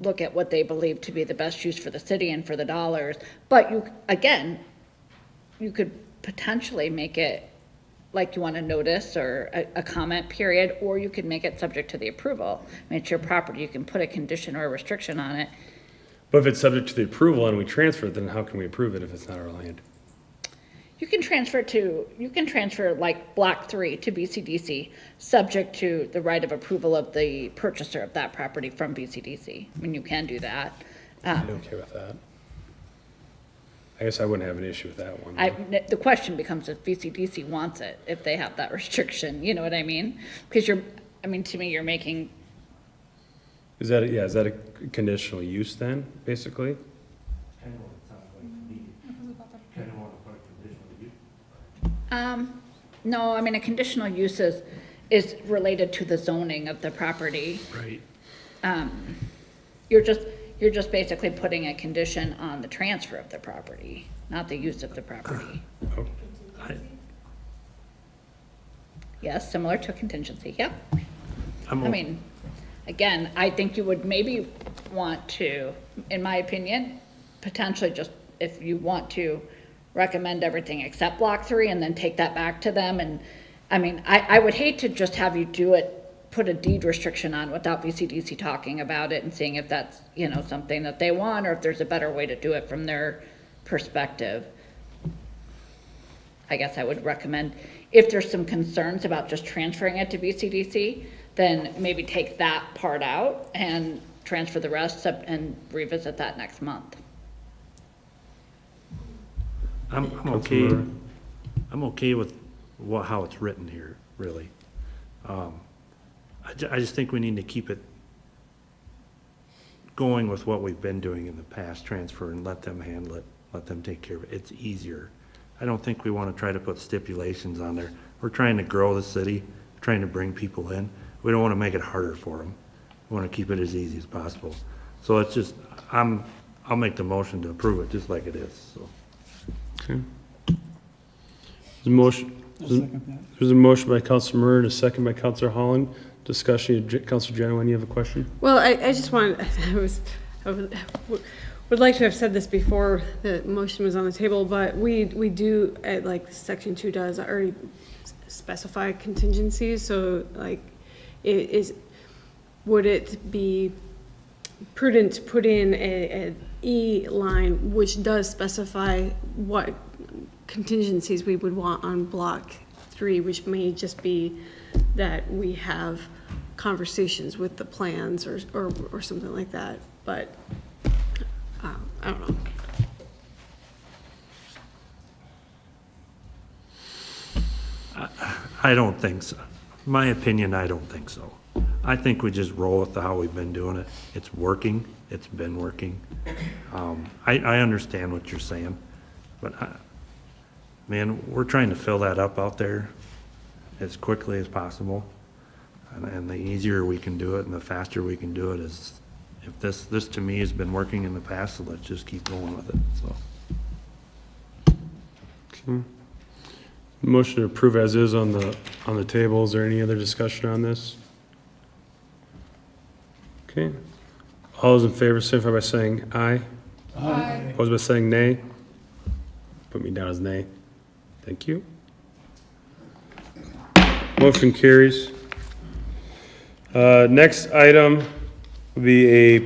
look at what they believe to be the best use for the city and for the dollars. But you could potentially make it like you want a notice or a comment period, or you could make it subject to the approval. I mean, it's your property. You can put a condition or a restriction on it. But if it's subject to the approval and we transfer it, then how can we approve it if it's not our land? You can transfer like block 3 to BCDC, subject to the right of approval of the purchaser of that property from BCDC. I mean, you can do that. I'm okay with that. I guess I wouldn't have an issue with that one. The question becomes if VCDC wants it, if they have that restriction, you know what I mean? Because to me, you're making, Is that a conditional use then, basically? no, I mean, a conditional use is related to the zoning of the property. Right. You're just basically putting a condition on the transfer of the property, not the use of the property. Oh, Yes, similar to a contingency, yep. I I'm, mean, again, I think you would maybe want to, in my opinion, potentially just, if you want to, recommend everything except block 3 and then take that back to them. And, I mean, I would hate to just have you do it, put a deed restriction on without VCDC talking about it and seeing if that's, something that they want, or if there's a better way to do it from their perspective. I guess I would recommend, if there's some concerns about just transferring it to VCDC, then maybe take that part out and transfer the rest and revisit that next month. I'm okay, I'm okay with how it's written here, really. I just think we need to keep it going with what we've been doing in the past, transfer, and let them handle it, let them take care of it. It's easier. I don't think we want to try to put stipulations on there. We're trying to grow the city, trying to bring people in. We don't want to make it harder for them. We want to keep it as easy as possible. So it's just, I'll make the motion to approve it just like it is, so. okay. There's a motion by Councilor Murray and a second by Councilor Holland. Discussion, Councilor Janoway, you have a question? Well, I just wanted, would like to have said this before the motion was on the table, but we do, like Section 2 does already specify contingencies, so like, would it be prudent to put in an E line which does specify what contingencies we would want on block 3, which may just be that we have conversations with the plans or something like that, but I don't know. I don't think so. My opinion, I don't think so. I think we just roll with how we've been doing it. It's working. It's been working. I understand what you're saying, but man, we're trying to fill that up out there as quickly as possible. And the easier we can do it and the faster we can do it is if this to me has been working in the past, so let's just keep going with it, so. Motion to approve as is on the table. Is there any other discussion on this? Okay. All those in favor signify by saying aye. Aye. Opposed by saying nay. Put me down as nay. Thank you. Motion carries. Next item would be a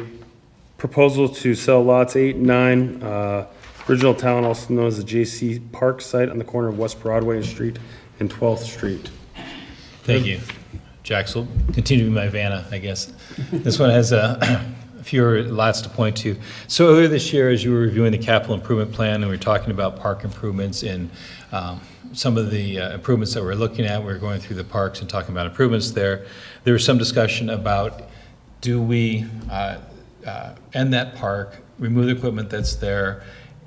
proposal to sell lots 8 and 9, original town, also known as the J.C. Park site on the corner of West Broadway Street and 12th Street. Thank you. Jax will continue to be my Vanna, I guess. This one has a fewer lots to point to. So earlier this year, as you were reviewing the capital improvement plan, and we were talking about park improvements and some of the improvements that we're looking at, we were going through the parks and talking about improvements there. There was some discussion about, do we end that park, remove the equipment that's there,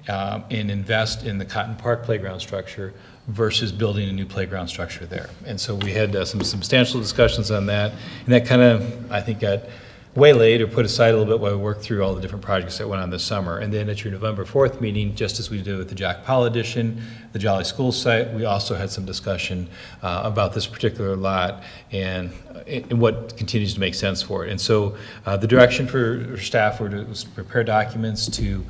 and invest in the Cotton Park playground structure versus building a new playground structure there. And so we had some substantial discussions on that, and that kind of, I think, got waylaid or put aside a little bit while we worked through all the different projects that went on this summer. And then at your November 4th meeting, just as we did with the Jack Powell addition, the Jolly School site, we also had some discussion about this particular lot and what continues to make sense for it. And so the direction for staff was to prepare documents to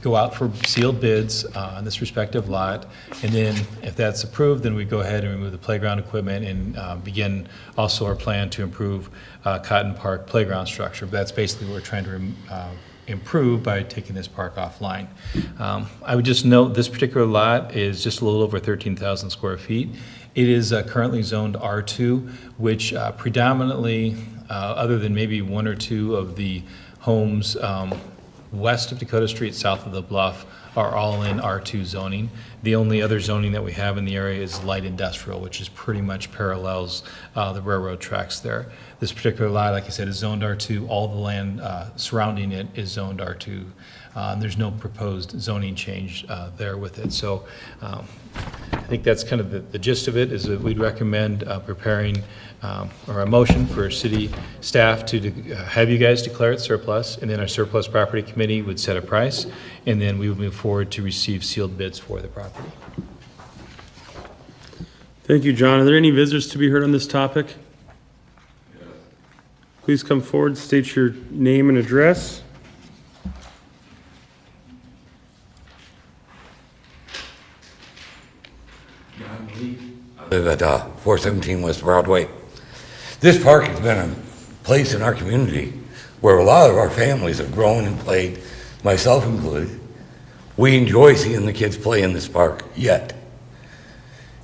go out for sealed bids on this respective lot, and then if that's approved, then we go ahead and remove the playground equipment and begin also our plan to improve Cotton Park playground structure. But that's basically what we're trying to improve by taking this park offline. I would just note this particular lot is just a little over 13,000 square feet. It is currently zoned R2, which predominantly, other than maybe one or two of the homes west of Dakota Street, south of the Bluff, are all in R2 zoning. The only other zoning that we have in the area is light industrial, which is pretty much parallels the railroad tracks there. This particular lot, like I said, is zoned R2. All the land surrounding it is zoned R2. There's no proposed zoning change there with it. So I think that's kind of the gist of it, is that we'd recommend preparing or a motion for city staff to have you guys declare it surplus, and then our surplus property committee would set a price, and then we would move forward to receive sealed bids for the property. Thank you, John. Are there any visitors to be heard on this topic? Please come forward, state your name and address. I live at 417 West Broadway. This park has been a place in our community where a lot of our families have grown and played, myself included. We enjoy seeing the kids play in this park yet.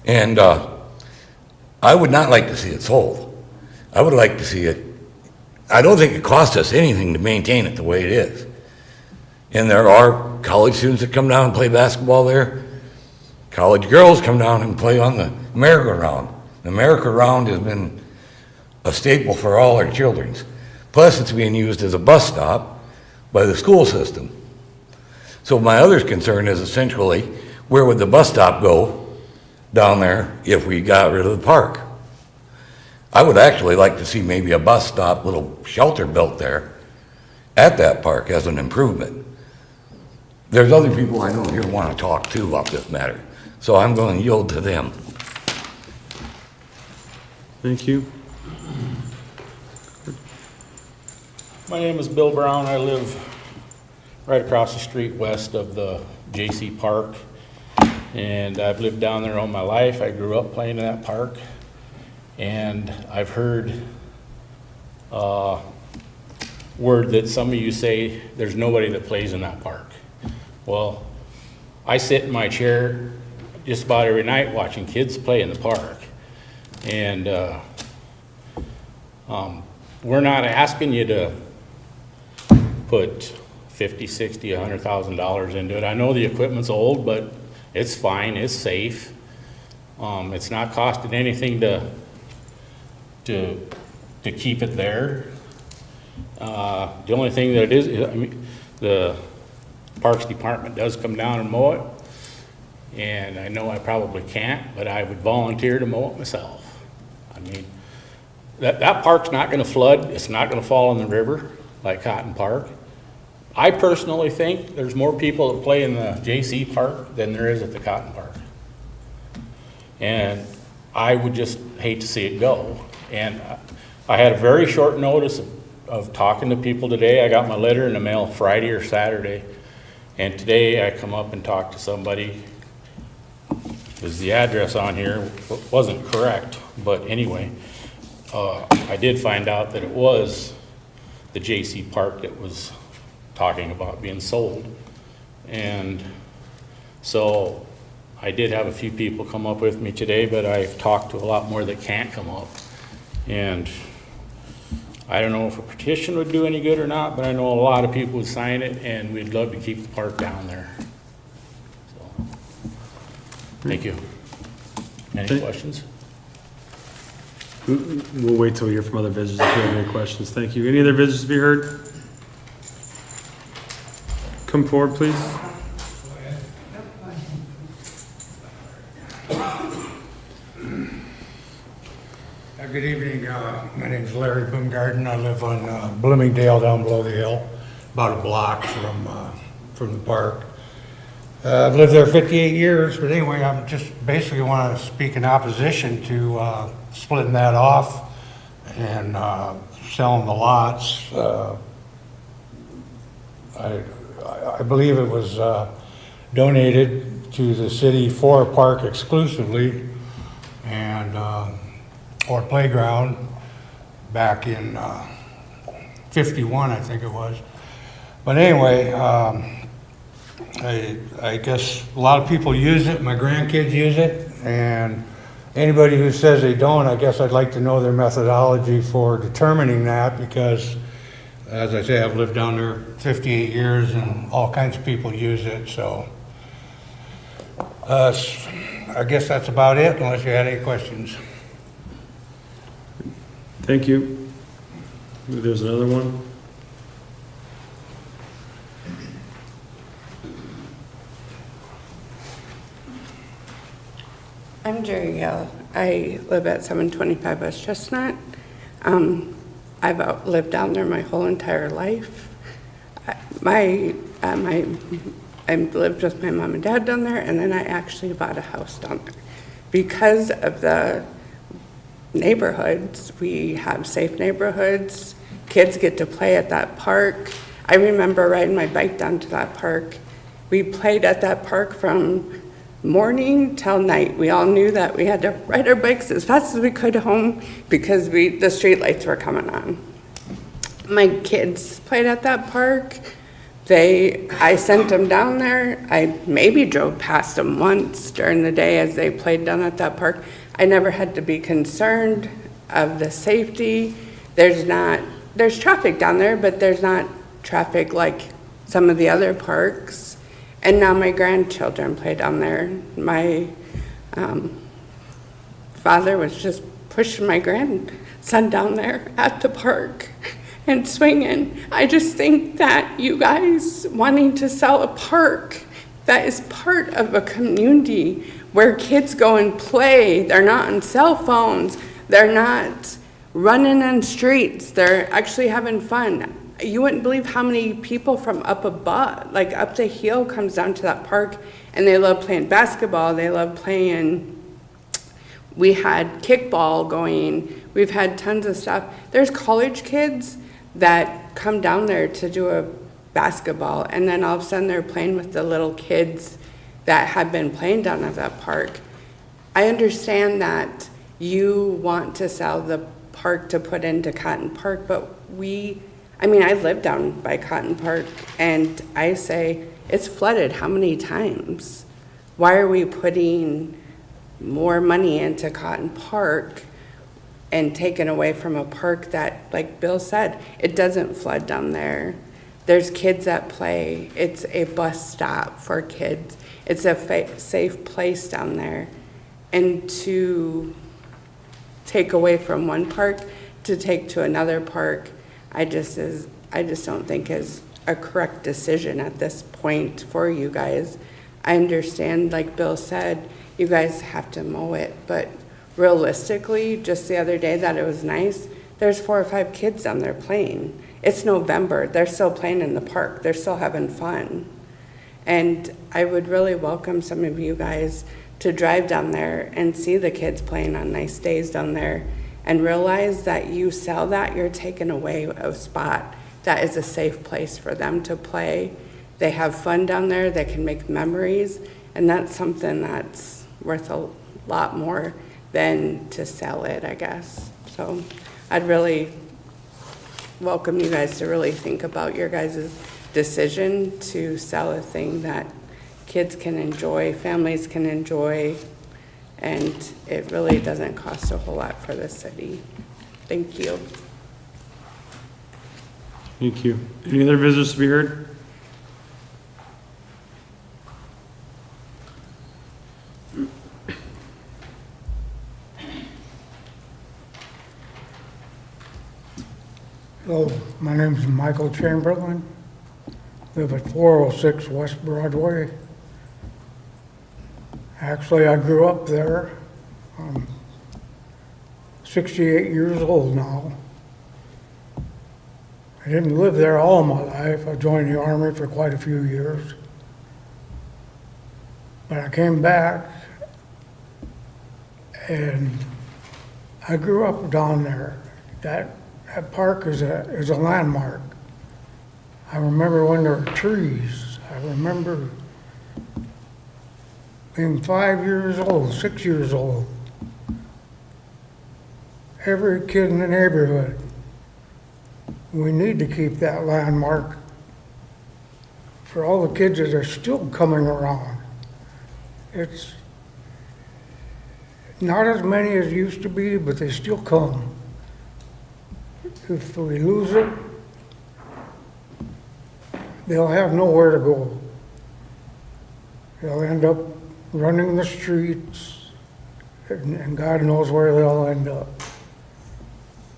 And I would not like to see it sold. I would like to see it, I don't think it costs us anything to maintain it the way it is. And there are college students that come down and play basketball there. College girls come down and play on the merry-go-round. The merry-go-round has been a staple for all our children. Plus, it's being used as a bus stop by the school system. So my other concern is essentially, where would the bus stop go down there if we got rid of the park? I would actually like to see maybe a bus stop, little shelter built there at that park as an improvement. There's other people I know here who want to talk too about this matter, so I'm going to yield to them. Thank you. My name is Bill Brown. I live right across the street west of the J.C. Park, and I've lived down there all my life. I grew up playing in that park, and I've heard word that some of you say there's nobody that plays in that park. Well, I sit in my chair just about every night watching kids play in the park, and we're not asking you to put $50,000, $60,000, $100,000 into it. I know the equipment's old, but it's fine, it's safe. It's not costing anything to keep it there. The only thing that it is, I mean, the Parks Department does come down and mow it, and I know I probably can't, but I would volunteer to mow it myself. I mean, that park's not gonna flood, it's not gonna fall in the river. like Cotton Park. I personally think there's more people that play in the J.C. Park than there is at the Cotton Park. And I would just hate to see it go. And I had a very short notice of talking to people today. I got my letter in the mail Friday or Saturday. And today I come up and talked to somebody, because the address on here wasn't correct. But anyway, I did find out that it was the J.C. Park that was talking about being sold. And so I did have a few people come up with me today, but I've talked to a lot more that can't come up. And I don't know if a petition would do any good or not, but I know a lot of people would sign it, and we'd love to keep the park down there. So, thank you. Any questions? We'll wait till we hear from other visitors if you have any questions. Thank you. Any other visitors to be heard? Come forward, please. Good evening. My name's Larry Boomgarden. I live on Bloomingdale down below the hill, about a block from the park. I've lived there 58 years, but anyway, I'm just basically want to speak in opposition to splitting that off and selling the lots. I believe it was donated to the city for a park exclusively, and or playground back in 51, I think it was. But anyway, I guess a lot of people use it. My grandkids use it, and anybody who says they don't, I guess I'd like to know their methodology for determining that, because as I say, I've lived down there 58 years and all kinds of people use it. So I guess that's about it, unless you had any questions. Thank you. There's another one. I'm Jerry Gale. I live at 725 West Chestnut. I've lived down there my whole entire life. I lived with my mom and dad down there, and then I actually bought a house down there. Because of the neighborhoods, we have safe neighborhoods. Kids get to play at that park. I remember riding my bike down to that park. We played at that park from morning till night. We all knew that we had to ride our bikes as fast as we could home because the street lights were coming on. My kids played at that park. I sent them down there. I maybe drove past them once during the day as they played down at that park. I never had to be concerned of the safety. There's traffic down there, but there's not traffic like some of the other parks. And now my grandchildren play down there. My father was just pushing my grandson down there at the park and swinging. I just think that you guys wanting to sell a park that is part of a community where kids go and play, they're not on cell phones, they're not running in streets, they're actually having fun. You wouldn't believe how many people from up above, like up the hill, comes down to that park, and they love playing basketball, they love playing. We had kickball going, we've had tons of stuff. There's college kids that come down there to do a basketball, and then all of a sudden they're playing with the little kids that have been playing down at that park. I understand that you want to sell the park to put into Cotton Park, but I live down by Cotton Park, and I say, it's flooded how many times? Why are we putting more money into Cotton Park and taking away from a park that, like Bill said, it doesn't flood down there? There's kids that play. It's a bus stop for kids. It's a safe place down there. And to take away from one park to take to another park, I just don't think is a correct decision at this point for you guys. I understand, like Bill said, you guys have to mow it, but realistically, just the other day that it was nice, there's 4 or 5 kids down there playing. It's November, they're still playing in the park, they're still having fun. And I would really welcome some of you guys to drive down there and see the kids playing on nice days down there and realize that you sell that, you're taking away a spot that is a safe place for them to play. They have fun down there, they can make memories, and that's something that's worth a lot more than to sell it, I guess. So I'd really welcome you guys to really think about your guys' decision to sell a thing that kids can enjoy, families can enjoy, and it really doesn't cost a whole lot for the city. Thank you. Thank you. Any other visitors to be heard? Hello, my name is Michael Chamberlain. Live at 406 West Broadway. Actually, I grew up there. I'm 68 years old now. I didn't live there all my life. I joined the Army for quite a few years. But I came back and I grew up down there. That park is a landmark. I remember when there were trees. I remember being 5 years old, 6 years old. Every kid in the neighborhood. We need to keep that landmark for all the kids that are still coming around. It's not as many as used to be, but they still come. If we lose it, they'll have nowhere to go. They'll end up running the streets, and God knows where they'll end up.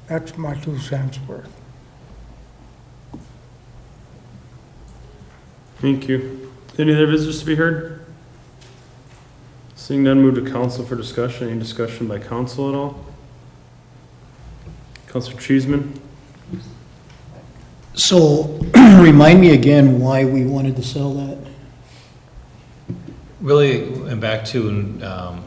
That's my 2 cents worth. Thank you. Any other visitors to be heard? Seeing none, move to council for discussion. Any discussion by council at all? Councilor Cheeseman? So, remind me again why we wanted to sell that? Really, and back to, well,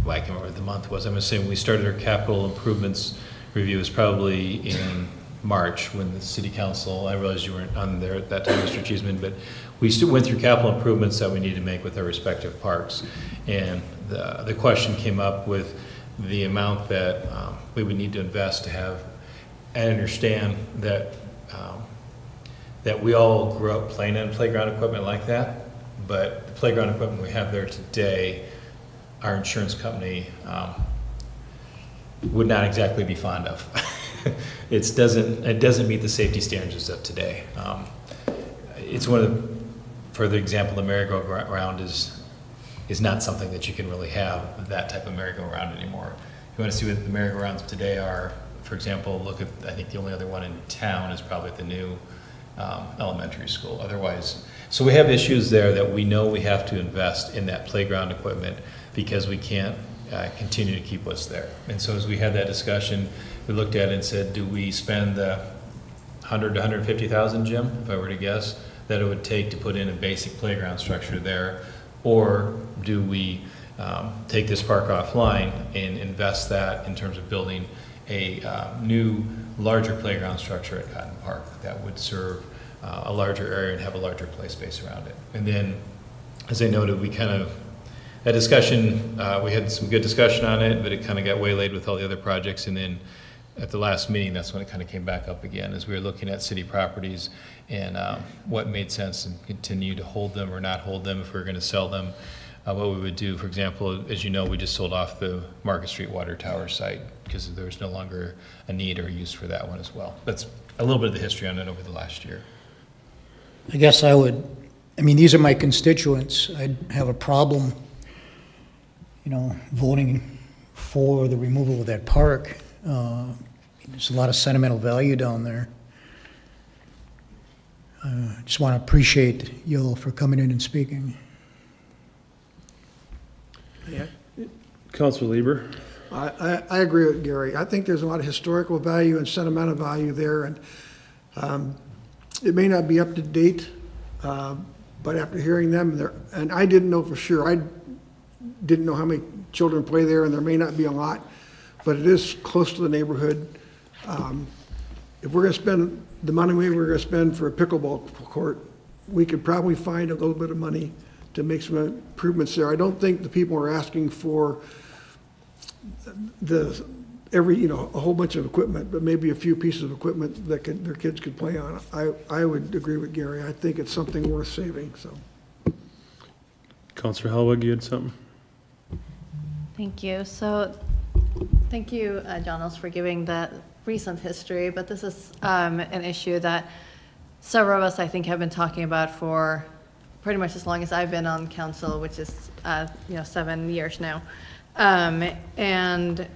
I can't remember what the month was. I'm going to say when we started our capital improvements review was probably in March when the city council, I realized you weren't on there at that time, Mr. Cheeseman, but we still went through capital improvements that we need to make with our respective parks. And the question came up with the amount that we would need to invest to have, and understand that that we all grew up playing on playground equipment like that, but the playground equipment we have there today, our insurance company would not exactly be fond of. It doesn't meet the safety standards of today. It's one of the, for the example, the merry-go-round is not something that you can really have, that type of merry-go-round anymore. You want to see what the merry-go-rounds of today are. For example, look at, I think the only other one in town is probably at the new elementary school. Otherwise, so we have issues there that we know we have to invest in that playground equipment because we can't continue to keep what's there. And so as we had that discussion, we looked at it and said, do we spend the 100 to 150,000, Jim, if I were to guess, that it would take to put in a basic playground structure there, or do we take this park offline and invest that in terms of building a new, larger playground structure at Cotton Park that would serve a larger area and have a larger play space around it. And then, as I noted, we kind of, that discussion, we had some good discussion on it, but it kind of got waylaid with all the other projects. And then at the last meeting, that's when it kind of came back up again, as we were looking at city properties and what made sense and continue to hold them or not hold them if we were going to sell them. What we would do, for example, as you know, we just sold off the Market Street Water Tower site because there was no longer a need or a use for that one as well. That's a little bit of the history on it over the last year. I guess I mean, these are my constituents. I'd have a problem, voting for the removal of that park. There's a lot of sentimental value down there. Just want to appreciate you for coming in and speaking. Councilor Lieber? I agree with Gary. I think there's a lot of historical value and sentimental value there, and it may not be up to date, but after hearing them, and I didn't know for sure. I didn't know how many children play there, and there may not be a lot, but it is close to the neighborhood. If we're gonna spend the money we're gonna spend for a pickleball court, we could probably find a little bit of money to make some improvements there. I don't think the people are asking for a whole bunch of equipment, but maybe a few pieces of equipment that their kids could play on. I would agree with Gary. I think it's something worth saving, so. Counselor Helwig, you had something? Thank you. So, thank you, John Ellis, for giving that recent history, but this is an issue that several of us, I think, have been talking about for pretty much as long as I've been on council, which is, 7 years now. And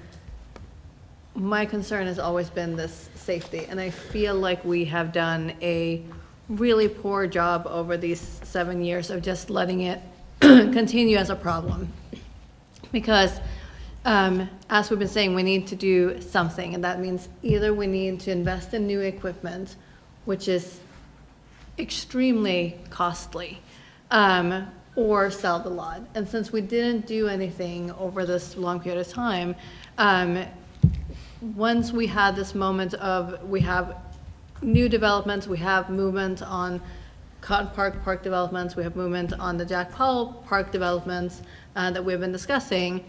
my concern has always been this safety, and I feel like we have done a really poor job over these 7 years of just letting it continue as a problem. Because as we've been saying, we need to do something, and that means either we need to invest in new equipment, which is extremely costly, or sell the lot. And since we didn't do anything over this long period of time, once we had this moment of, we have new developments, we have movement on Cotton Park developments, we have movement on the Jack Powell Park developments that we've been discussing,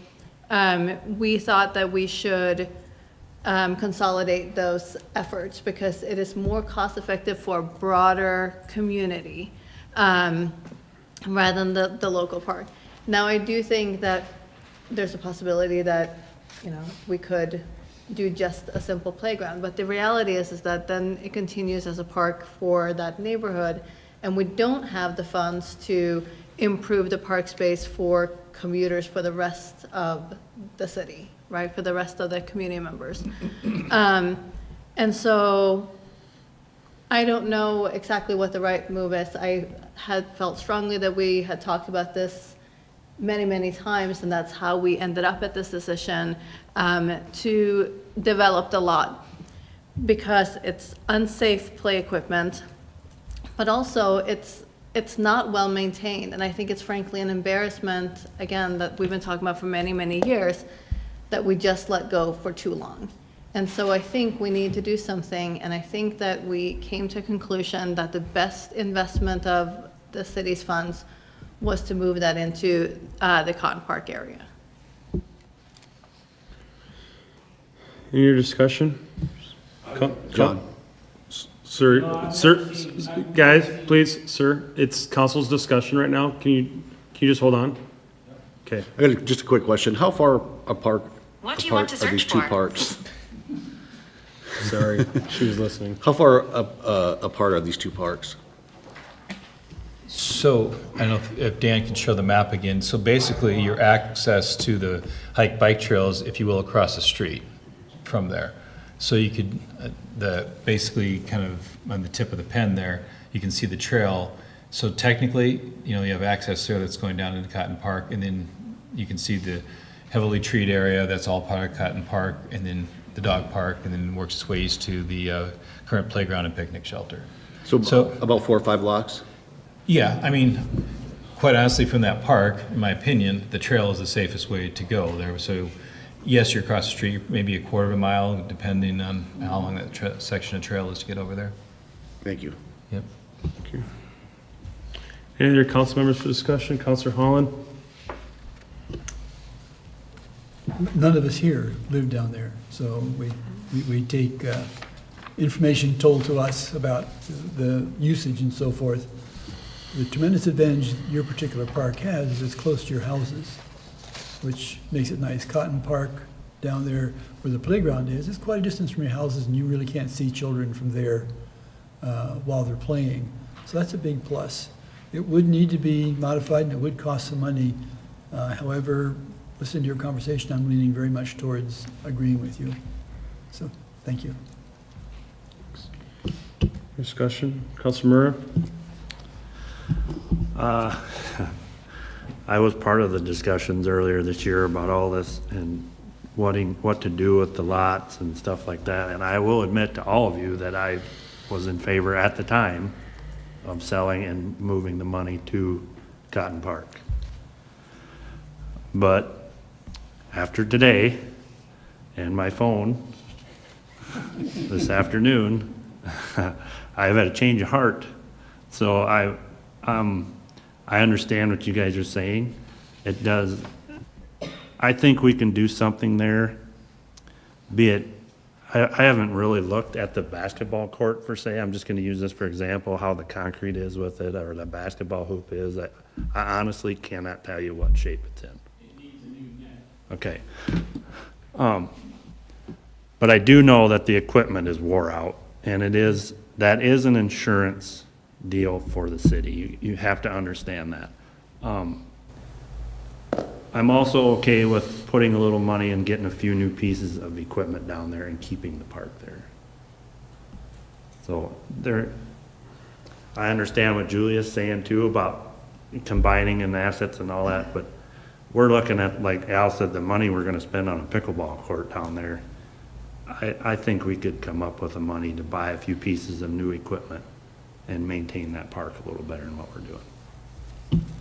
we thought that we should consolidate those efforts because it is more cost effective for a broader community rather than the local park. Now, I do think that there's a possibility that, we could do just a simple playground, but the reality is that then it continues as a park for that neighborhood, and we don't have the funds to improve the park space for commuters for the rest of the city, right, for the rest of the community members. And so I don't know exactly what the right move is. I had felt strongly that we had talked about this many, many times, and that's how we ended up at this decision to develop the lot, because it's unsafe play equipment, but also it's not well maintained. And I think it's frankly an embarrassment, again, that we've been talking about for many, many years, that we just let go for too long. And so I think we need to do something, and I think that we came to a conclusion that the best investment of the city's funds was to move that into the Cotton Park area. Any other discussion? John. Sir, guys, please, sir, it's council's discussion right now. Can you just hold on? Okay. I got just a quick question. How far apart What do you want to are these search two for? parks? Sorry, she was listening. How far apart are these two parks? So, I don't know if Dan can show the map again. So basically, your access to the hike bike trails, if you will, across the street from there. So you could, basically kind of on the tip of the pen there, you can see the trail. So technically, you have access there that's going down into Cotton Park, and then you can see the heavily treed area, that's all part of Cotton Park, and then the dog park, and then works its ways to the current playground and picnic shelter. So about 4 or 5 blocks? Yeah, I mean, quite honestly, from that park, in my opinion, the trail is the safest way to go there. So yes, you're across the street, maybe a quarter of a mile, depending on how long that section of trail is to get over there. Thank you. Yep. Thank you. Any other council members for discussion? Councilor Holland? None of us here live down there, so we take information told to us about the usage and so forth. The tremendous advantage your particular park has is it's close to your houses, which makes it nice. Cotton Park down there where the playground is, it's quite a distance from your houses, and you really can't see children from there while they're playing. So that's a big plus. It would need to be modified, and it would cost some money. However, listening to your conversation, I'm leaning very much towards agreeing with you. So, thank you. Discussion? Councilor Murrah? I was part of the discussions earlier this year about all this, and what to do with the lots and stuff like that. And I will admit to all of you that I was in favor at the time of selling and moving the money to Cotton Park. But after today and my phone this afternoon, I've had a change of heart. So I understand what you guys are saying. It does. I think we can do something there. Be it, I haven't really looked at the basketball court per se. I'm just going to use this for example, how the concrete is with it or the basketball hoop is. I honestly cannot tell you what shape it's in. It needs a new net. Okay. But I do know that the equipment is wore out, and that is an insurance deal for the city. You have to understand that. I'm also okay with putting a little money and getting a few new pieces of equipment down there and keeping the park there. So I understand what Julia's saying too about combining in assets and all that, but we're looking at, like Al said, the money we're gonna spend on a pickleball court down there. I think we could come up with the money to buy a few pieces of new equipment and maintain that park a little better than what we're doing.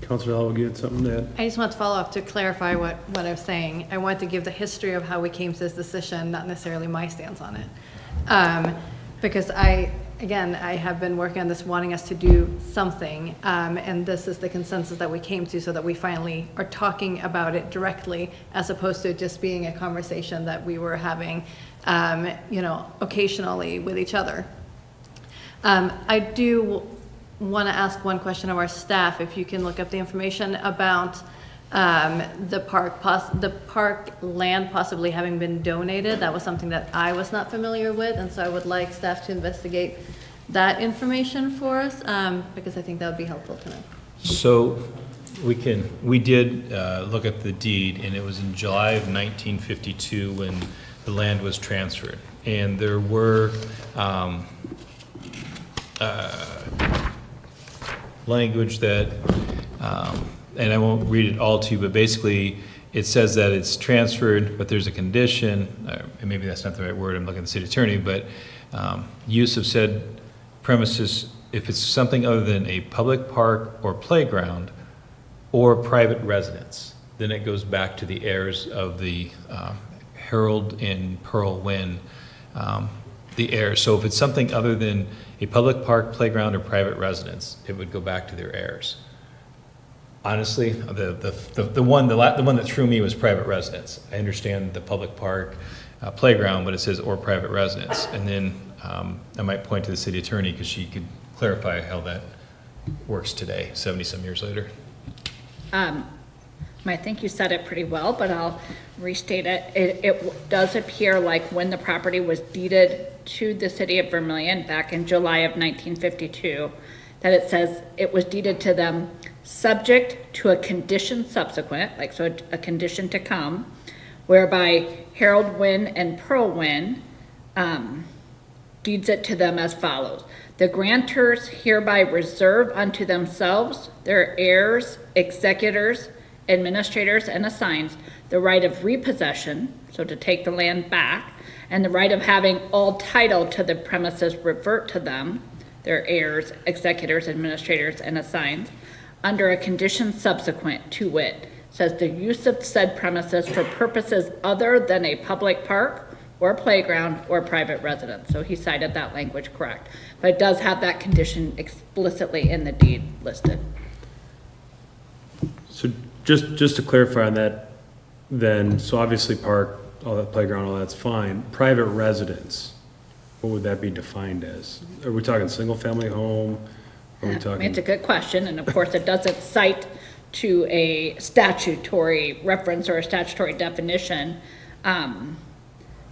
Councilor Elwell, you had something to add? I just want to follow up to clarify what I was saying. I want to give the history of how we came to this decision, not necessarily my stance on it. Because I have been working on this, wanting us to do something, and this is the consensus that we came to so that we finally are talking about it directly as opposed to just being a conversation that we were having, occasionally with each other. I do want to ask one question of our staff, if you can look up the information about the park land possibly having been donated. That was something that I was not familiar with, and so I would like staff to investigate that information for us, because I think that would be helpful to know. So we did look at the deed, and it was in July of 1952 when the land was transferred. And there were language that, and I won't read it all to you, but basically it says that it's transferred, but there's a condition, and maybe that's not the right word, I'm looking at the city attorney, but use of said premises, if it's something other than a public park or playground or private residence, then it goes back to the heirs of the Harold and Pearl Wynn, the heirs. So if it's something other than a public park, playground, or private residence, it would go back to their heirs. Honestly, the one that threw me was private residence. I understand the public park, playground, but it says or private residence. And then I might point to the city attorney because she could clarify how that works today, 70-some years later. I think you said it pretty well, but I'll restate it. It does appear like when the property was deeded to the city of Vermillion back in July of 1952, that it says it was deeded to them subject to a condition subsequent, like so a condition to come, whereby Harold Wynn and Pearl Wynn deeds it to them as follows. The grantors hereby reserve unto themselves, their heirs, executors, administrators, and assigns the right of repossession, so to take the land back, and the right of having all title to the premises revert to them, their heirs, executors, administrators, and assigns, under a condition subsequent to wit, says the use of said premises for purposes other than a public park or playground or private residence. So he cited that language correct, but it does have that condition explicitly in the deed listed. So just to clarify on that, then, so obviously park, all that playground, all that's fine. Private residence, what would that be defined as? Are we talking single-family home? Are we talking? It's a good question, and of course it doesn't cite to a statutory reference or a statutory definition.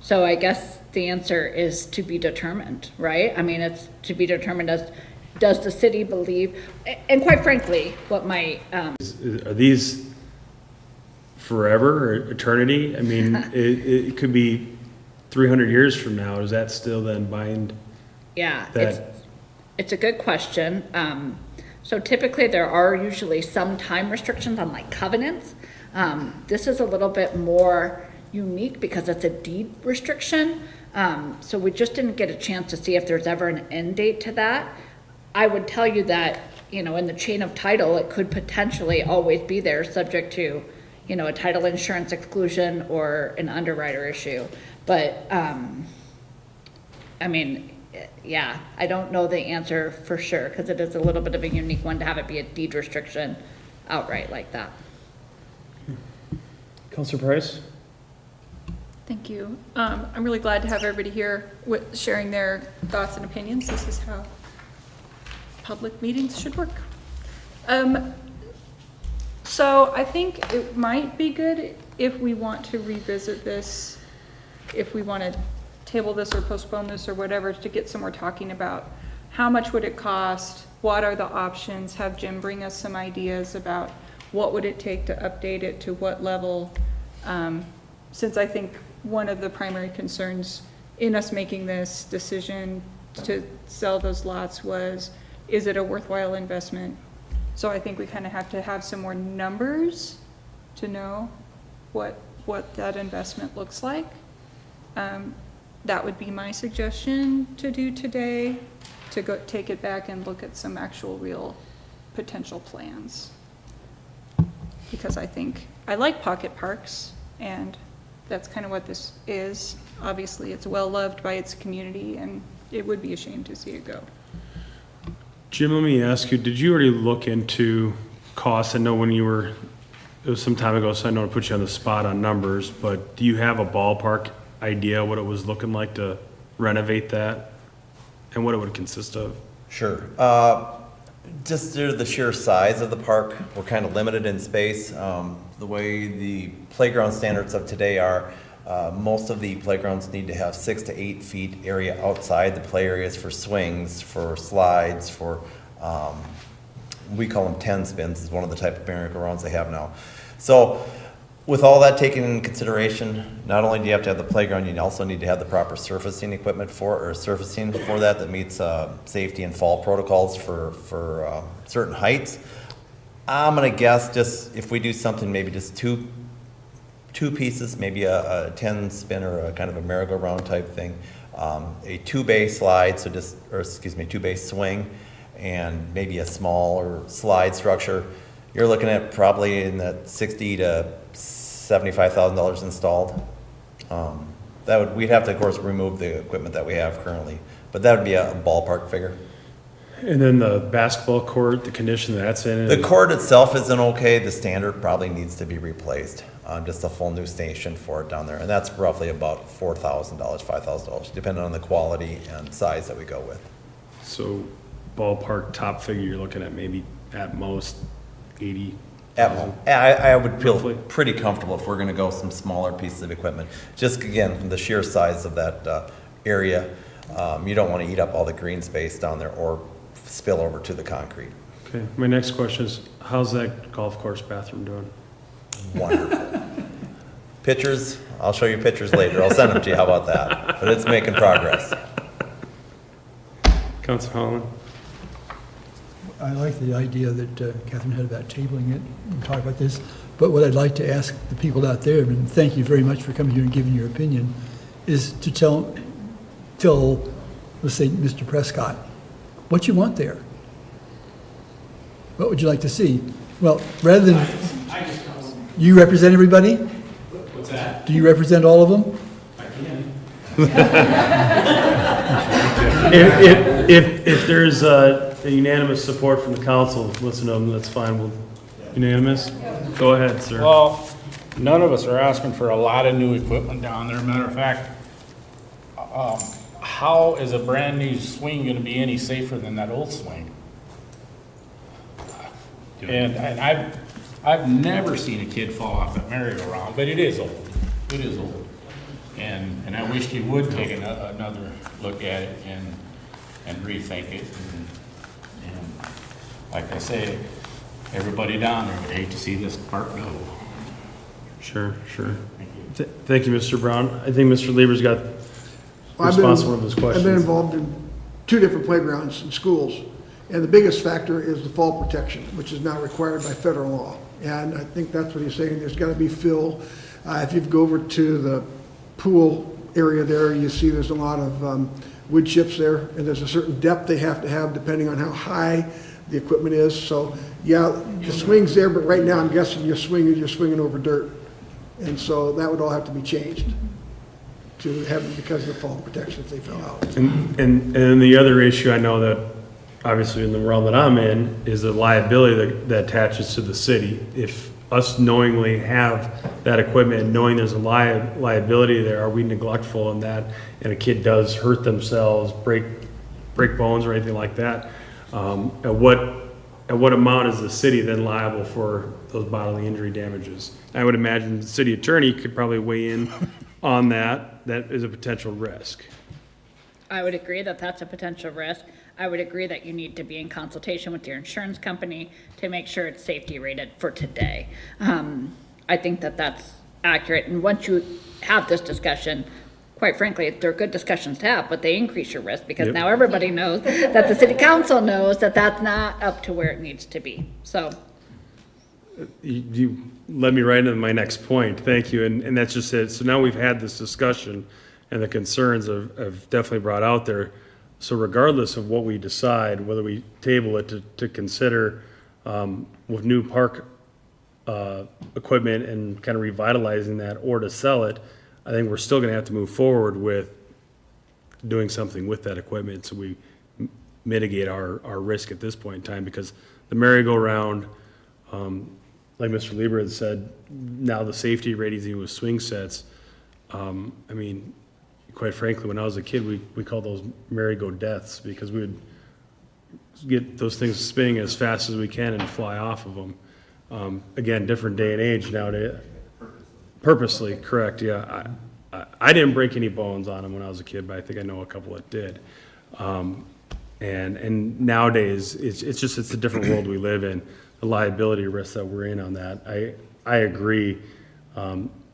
So I guess the answer is to be determined, right? I mean, it's to be determined as, does the city believe, and quite frankly, what my, Are these forever or eternity? I mean, it could be 300 years from now. Does that still then bind? yeah, That- it's a good question. So typically there are usually some time restrictions on like covenants. This is a little bit more unique because it's a deed restriction. So we just didn't get a chance to see if there's ever an end date to that. I would tell you that, you know, in the chain of title, it could potentially always be there, subject to, you know, a title insurance exclusion or an underwriter issue. But, I mean, yeah, I don't know the answer for sure, because it is a little bit of a unique one to have it be a deed restriction outright like that. Counselor Price? Thank you. I'm really glad to have everybody here sharing their thoughts and opinions. This is how public meetings should work. So I think it might be good if we want to revisit this, if we want to table this or postpone this or whatever, to get some more talking about how much would it cost, what are the options, have Jim bring us some ideas about what would it take to update it to what level, since I think one of the primary concerns in us making this decision to sell those lots was, is it a worthwhile investment? So I think we kind of have to have some more numbers to know what that investment looks like. That would be my suggestion to do today, to go take it back and look at some actual real potential plans. Because I think, I like pocket parks, and that's kind of what this is. Obviously, it's well-loved by its community, and it would be a shame to see it go. Jim, let me ask you, did you already look into costs? I know when you were, it was some time ago, so I don't want to put you on the spot on numbers, but do you have a ballpark idea what it was looking like to renovate that and what it would consist of? Sure. Just due to the sheer size of the park, we're kind of limited in space. The way the playground standards of today are, most of the playgrounds need to have 6 to 8 feet area outside the play areas for swings, for slides, for, we call them 10 spins, is one of the type of merry-go-rounds they have now. So with all that taken into consideration, not only do you have to have the playground, you also need to have the proper surfacing equipment surfacing for that meets safety and fall protocols for certain heights. I'm gonna guess just if we do something, maybe just two pieces, maybe a 10 spin or a kind of a merry-go-round type thing, a 2-bay slide, two bay swing, and maybe a smaller slide structure. You're looking at probably in that $60,000 to $75,000 installed. We'd have to, of course, remove the equipment that we have currently, but that would be a ballpark figure. And then the basketball court, the condition that's in? The court itself isn't okay. The standard probably needs to be replaced. Just a full new station for it down there. And that's roughly about $4,000, $5,000, depending on the quality and size that we go with. So ballpark top figure, you're looking at maybe at most 80. I would feel pretty comfortable if we're going to go some smaller pieces of equipment. Just again, the sheer size of that area. You don't want to eat up all the green space down there or spill over to the concrete. Okay, my next question is, how's that golf course bathroom doing? Wonderful. Pictures, I'll show you pictures later. I'll send them to you. How about that? But it's making progress. Councilor Holland? I like the idea that Catherine had about tabling it and talk about this, but what I'd like to ask the people out there, and thank you very much for coming here and giving your opinion, is to tell, let's say, Mr. Prescott, what you want there. What would you like to see? Well, rather than, you represent everybody? What's that? Do you represent all of them? I can. If there's a unanimous support from the council, listen to them, that's fine. We'll, unanimous? Go ahead, sir. Well, none of us are asking for a lot of new equipment down there. Matter of fact, how is a brand new swing gonna be any safer than that old swing? And I've never seen a kid fall off that merry-go-round, but it is old. It is old. And I wish you would take another look at it and rethink it. And like I say, everybody down there would hate to see this park go. Sure. Thank you, Mr. Brown. I think Mr. Lieber's got response to one of his questions. I've been involved in 2 different playgrounds in schools, and the biggest factor is the fall protection, which is now required by federal law. And I think that's what he's saying, there's gotta be fill. If you go over to the pool area there, you see there's a lot of wood chips there, and there's a certain depth they have to have depending on how high the equipment is. So, yeah, the swing's there, but right now I'm guessing you're swinging over dirt. And so that would all have to be changed to have, because of the fall protection if they fell out. And the other issue I know that, obviously in the realm that I'm in, is the liability that attaches to the city. If us knowingly have that equipment and knowing there's a liability there, are we neglectful in that, and a kid does hurt themselves, break bones or anything like that? At what amount is the city then liable for those bodily injury damages? I would imagine the city attorney could probably weigh in on that. That is a potential risk. I would agree that that's a potential risk. I would agree that you need to be in consultation with your insurance company to make sure it's safety rated for today. I think that that's accurate. And once you have this discussion, quite frankly, they're good discussions to have, but they increase your risk because now everybody knows that the city council knows that that's not up to where it needs to be. So You led me right into my next point. Thank you. And that's just it. So now we've had this discussion and the concerns have definitely brought out there. So regardless of what we decide, whether we table it to consider with new park equipment and kind of revitalizing that, or to sell it, I think we're still going to have to move forward with doing something with that equipment so we mitigate our risk at this point in time, because the merry-go-round, like Mr. Lieber had said, now the safety ratings even with swing sets, I mean, quite frankly, when I was a kid, we called those merry-go-deaths because we would get those things spinning as fast as we can and fly off of them. Again, different day and age nowadays. Purposely, correct, yeah. I didn't break any bones on them when I was a kid, but I think I know a couple that did. And nowadays, it's a different world we live in. The liability risk that we're in on that, I agree.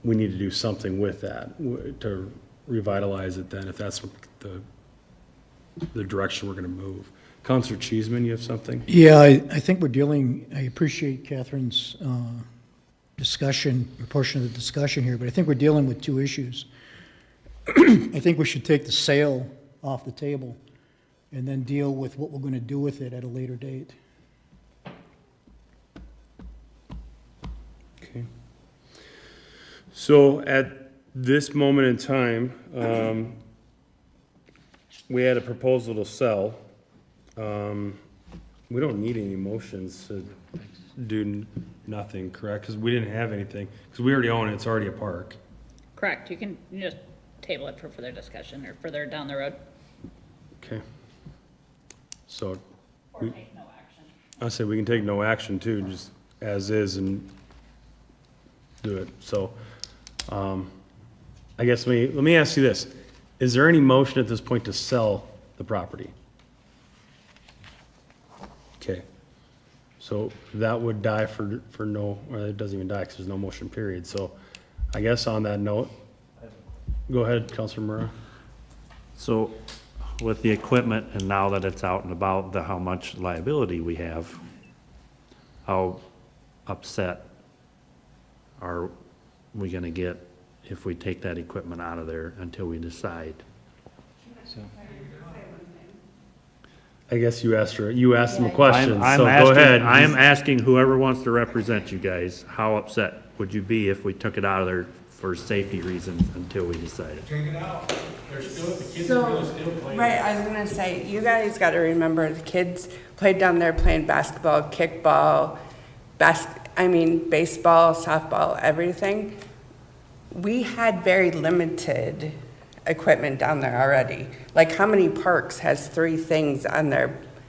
We need to do something with that to revitalize it then, if that's what the direction we're going to move. Counselor Cheeseman, you have something? Yeah, I think I appreciate Catherine's discussion, a portion of the discussion here, but I think we're dealing with two issues. I think we should take the sale off the table and then deal with what we're going to do with it at a later date. Okay. So at this moment in time, we had a proposal to sell. We don't need any motions to do nothing, correct? Because we didn't have anything, because we already own it, it's already a park. correct, you can just table it for further discussion or further down the road. Okay. So. Or take no action. I say we can take no action too, just as is and do it. So, I guess let me ask you this. Is there any motion at this point to sell the property? Okay. So that would die for no, or it doesn't even die because there's no motion period. So I guess on that note, go ahead, Councilor Murrah. So with the equipment and now that it's out and about, how much liability we have, how upset are we gonna get if we take that equipment out of there until we decide? I guess you asked him a question, I'm so go asking- ahead. I am asking whoever wants to represent you guys, how upset would you be if we took it out of there for safety reasons until we decided? Take it out. There's still, the kids So, are gonna still play. right, I was gonna say, you guys gotta remember, the kids played down there playing basketball, kickball, baseball, softball, everything. We had very limited equipment down there already. Like, how many parks has 3 things on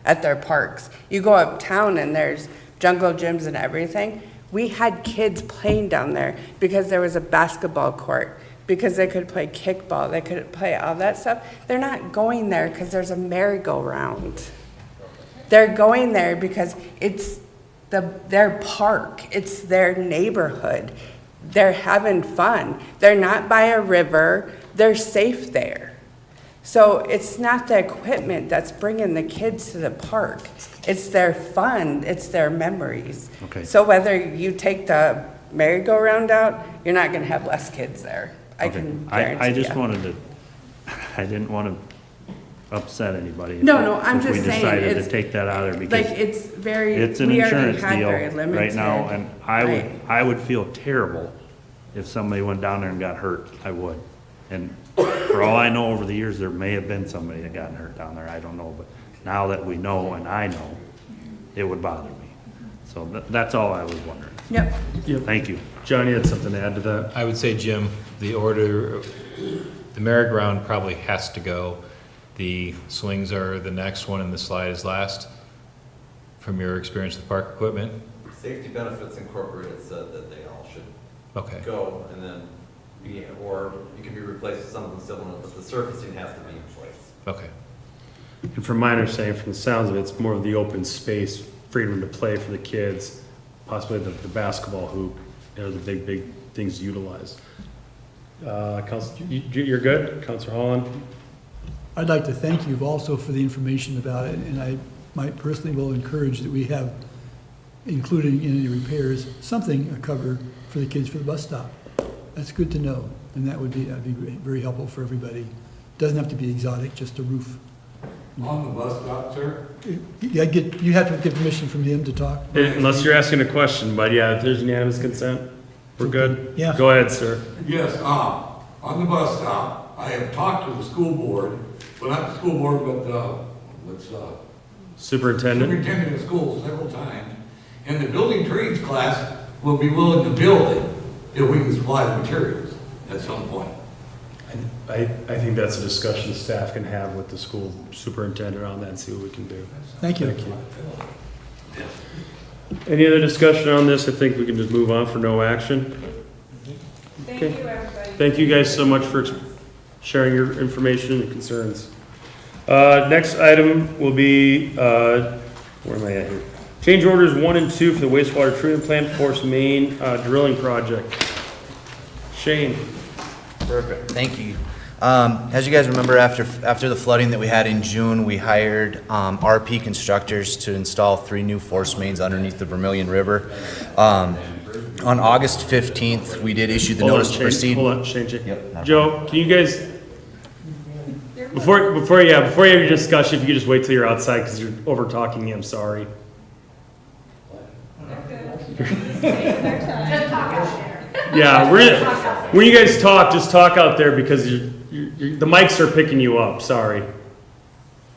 at their parks? You go uptown and there's jungle gyms and everything. We had kids playing down there because there was a basketball court, because they could play kickball, they could play all that stuff. They're not going there because there's a merry-go-round. They're going there because it's their park, it's their neighborhood. They're having fun. They're not by a river, they're safe there. So it's not the equipment that's bringing the kids to the park. It's their fun, it's their memories. Okay. So whether you take the merry-go-round out, you're not gonna have less kids there. I Okay. can I guarantee just ya. wanted to, I didn't want to upset anybody. No, I'm if just we saying, decided it's, to take that out of there like, because it's very, it's an we already insurance had deal very limited. right now, and Right. I would feel terrible if somebody went down there and got hurt. I would. And for all I know, over the years, there may have been somebody that got hurt down there. I don't know, but now that we know and I know, it would bother me. So that's all I was wondering. Yep. Thank you. John, you had something to add to that? I would say, Jim, the merry-go-round probably has to go. The swings are the next one and the slide is last, from your experience with park equipment? Safety Benefits Incorporated said that they all should Okay. go and then or it can be replaced with something similar, but the surfacing has to be in place. Okay. And from my understanding, from the sounds of it, it's more of the open space, freedom to play for the kids, possibly the basketball hoop, are the big things to utilize. You're good? Counselor Holland? I'd like to thank you also for the information about it, and I might personally will encourage that we have, including in any repairs, something, a cover for the kids for the bus stop. That's good to know, and that'd be very helpful for everybody. Doesn't have to be exotic, just a roof. On the bus stop, sir? You have to get permission from him to talk. Unless you're asking a question, but yeah, if there's unanimous consent, we're good? Yeah. Go ahead, sir. Yes, on the bus stop, I have talked to the school board, well, not the school board, but Superintendent? superintendent of schools several times, and the building trades class will be willing to build it if we can supply the materials at some point. I think that's a discussion staff can have with the school superintendent on that and see what we can do. Thank you. Any other discussion on this? I think we can just move on for no action. Thank Okay. you, everybody. Thank you guys so much for sharing your information and concerns. Next item will be, where am I at here? Change orders 1 and 2 for the wastewater treatment plant force main drilling project. Shane. Perfect, thank you. As you guys remember, after the flooding that we had in June, we hired RP Constructors to install 3 new force mains underneath the Vermillion River. On August 15th, we did issue the notice to proceed. Hold on, Shane. Yep. Joe, can you guys, before you have your discussion, if you could just wait till you're outside because you're over talking me, I'm sorry. Yeah, when you guys talk, just talk out there because the mics are picking you up, sorry.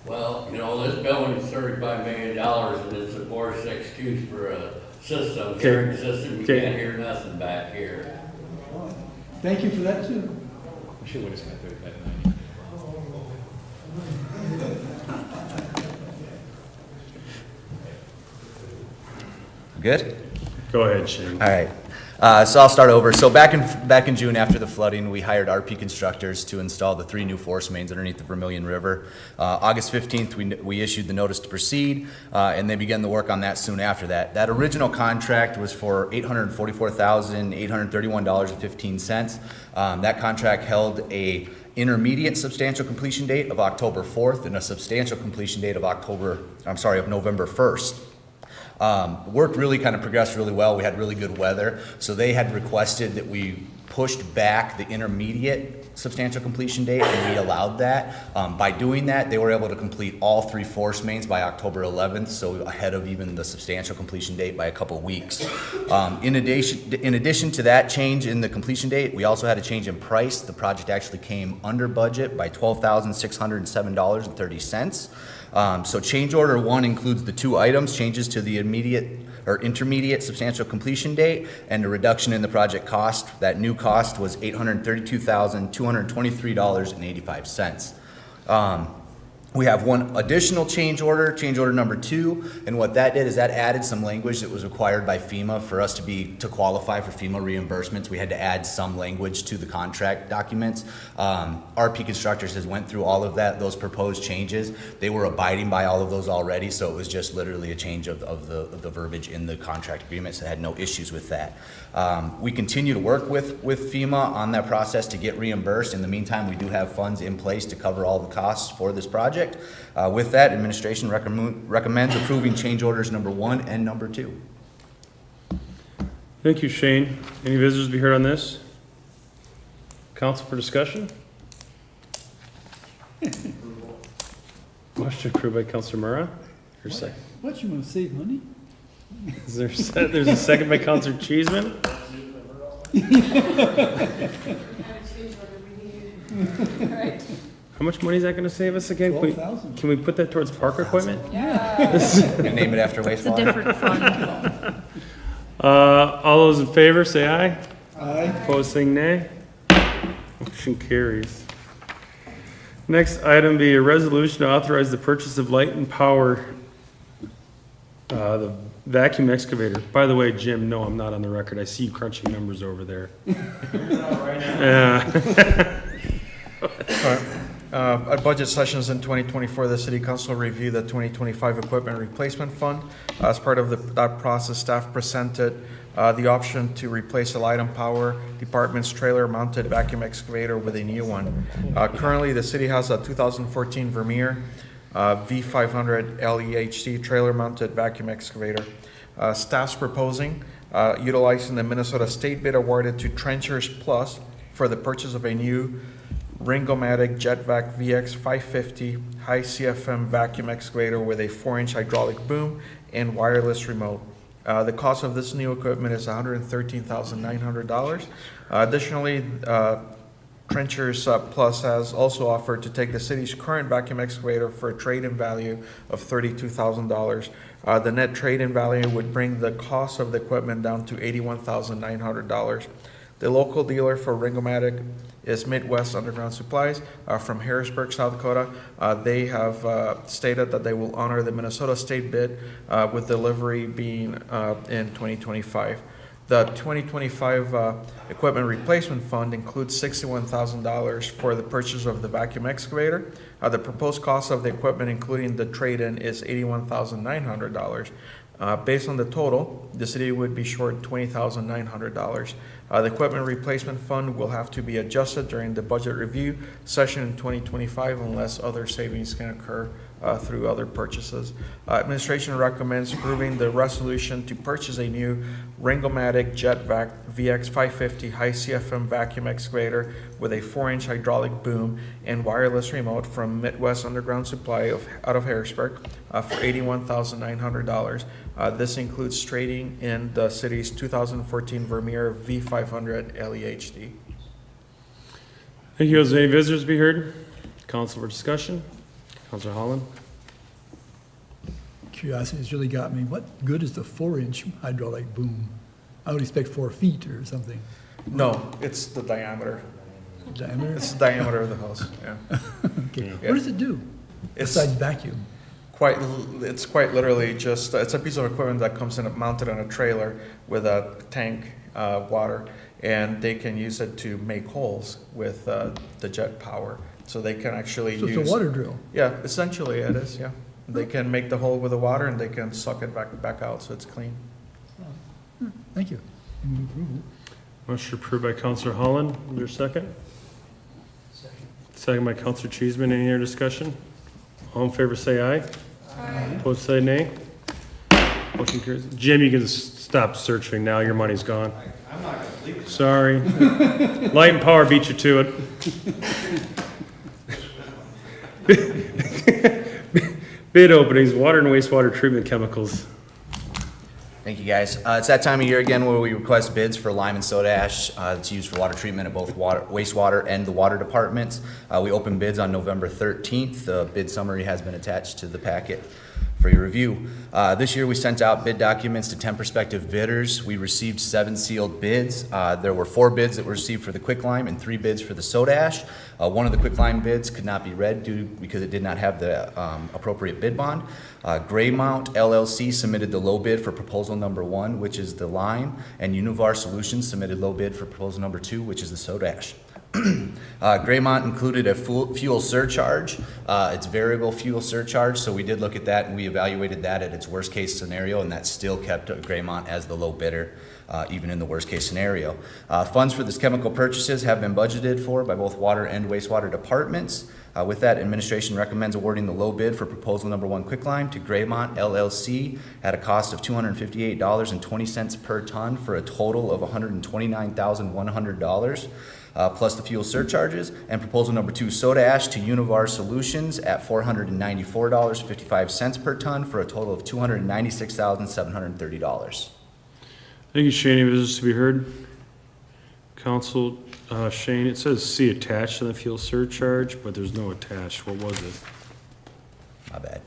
Well, this building is $35 million and it's a forced excuse for a system, hearing system, you can't hear nothing back here. Thank you for that, too. I should have spent 35. Good? Go ahead, Shane. All right. So I'll start over. So back in June after the flooding, we hired RP Constructors to install the 3 new force mains underneath the Vermillion River. August 15th, we issued the notice to proceed, and they began the work on that soon after that. That original contract was for $844,831.15. That contract held a intermediate substantial completion date of October 4th and a substantial completion date of November 1st. Work really kind of progressed really well. We had really good weather. So they had requested that we pushed back the intermediate substantial completion date, and we allowed that. By doing that, they were able to complete all 3 force mains by October 11th, so ahead of even the substantial completion date by a couple weeks. In addition to that change in the completion date, we also had a change in price. The project actually came under budget by $12,607.30. So change order 1 includes the 2 items, changes to the intermediate substantial completion date and a reduction in the project cost. That new cost was $832,223.85. We have one additional change order number 2, and what that did is that added some language that was required by FEMA for us to qualify for FEMA reimbursements. We had to add some language to the contract documents. RP Constructors has went through all of those proposed changes. They were abiding by all of those already, so it was just literally a change of the verbiage in the contract agreement, so I had no issues with that. We continue to work with FEMA on that process to get reimbursed. In the meantime, we do have funds in place to cover all the costs for this project. With that, administration recommends approving change orders number 1 and number 2. Thank you, Shane. Any visitors to be heard on this? Council for discussion? Motion approved by Councilor Murrah. Your second. What, you want to save money? Is there, there's a second by Councilor Cheeseman? How much money is that gonna save us again? Can we- 12,000. Can we put that towards park equipment? And name it after It's a wastewater. different fund. All those in favor, say aye. Aye. Opposed, say nay. Motion carries. Next item be a resolution to authorize the purchase of light and power, the vacuum excavator. By the way, Jim, no, I'm not on the record. I see you crunching numbers over there. At budget sessions in 2024, the City Council reviewed the 2025 Equipment Replacement Fund. As part of that process, staff presented the option to replace the Light and Power Department's trailer-mounted vacuum excavator with a new one. Currently, the city has a 2014 Vermillion V500 LEHC trailer-mounted vacuum excavator. Staff's proposing utilizing the Minnesota State bid awarded to Trenchers Plus for the purchase of a new Ringomatic JetVac VX 550 high CFM vacuum excavator with a 4-inch hydraulic boom and wireless remote. The cost of this new equipment is $113,900. Additionally, Trenchers Plus has also offered to take the city's current vacuum excavator for a trade-in value of $32,000. The net trade-in value would bring the cost of the equipment down to $81,900. The local dealer for Ringomatic is Midwest Underground Supplies from Harrisburg, South Dakota. They have stated that they will honor the Minnesota State bid with delivery being in 2025. The 2025 Equipment Replacement Fund includes $61,000 for the purchase of the vacuum excavator. The proposed cost of the equipment, including the trade-in, is $81,900. Based on the total, the city would be short $20,900. The Equipment Replacement Fund will have to be adjusted during the budget review session in 2025 unless other savings can occur through other purchases. Administration recommends approving the resolution to purchase a new Ringomatic JetVac VX 550 high CFM vacuum excavator with a 4-inch hydraulic boom and wireless remote from Midwest Underground Supply out of Harrisburg for $81,900. This includes trading in the city's 2014 Vermeer V500 LEHD. Thank you. Is there any visitors to be heard? Council for discussion? Councilor Holland? Curiosity's really got me. What good is the 4-inch hydraulic boom? I would expect 4 feet or something. No, it's the diameter. Diameter? It's the diameter of the hose, yeah. Okay. Yeah. What does it do besides vacuum? It's quite literally just, it's a piece of equipment that comes in mounted on a trailer with a tank, water, and they can use it to make holes with the jet power. So they can actually use. So it's a water drill? Yeah, essentially it is, yeah. They can make the hole with the water and they can suck it back out so it's clean. Thank you. Motion approved by Councilor Holland. Is there a second? Second by Councilor Cheeseman. Any other discussion? All in favor say aye. Aye. Opposed say nay. Motion carries. Jim, you can stop searching now. Your money's gone. I'm not gonna leave it. Sorry. Light and Power beat you to it. Bid openings, water and wastewater treatment chemicals. Thank you, guys. It's that time of year again where we request bids for lime and soda ash that's used for water treatment at both wastewater and the water departments. We opened bids on November 13th. The bid summary has been attached to the packet for your review. This year we sent out bid documents to 10 prospective bidders. We received 7 sealed bids. There were 4 bids that were received for the quicklime and 3 bids for the soda ash. One of the quicklime bids could not be read because it did not have the appropriate bid bond. Graymount LLC submitted the low bid for proposal number 1, which is the lime, and Univar Solutions submitted low bid for proposal number 2, which is the soda ash. Graymont included a fuel surcharge. It's variable fuel surcharge, so we did look at that and we evaluated that at its worst case scenario, and that still kept Graymont as the low bidder, even in the worst case scenario. Funds for this chemical purchases have been budgeted for by both water and wastewater departments. With that, administration recommends awarding the low bid for proposal number 1 quicklime to Graymont LLC at a cost of $258.20 per ton for a total of $129,100. Plus the fuel surcharges, and proposal number 2, soda ash to Univar Solutions at $494.55 per ton for a total of $296,730. Thank you, Shane. Any business to be heard? Council, Shane, it says C attached to the fuel surcharge, but there's no attached. What was it? My bad.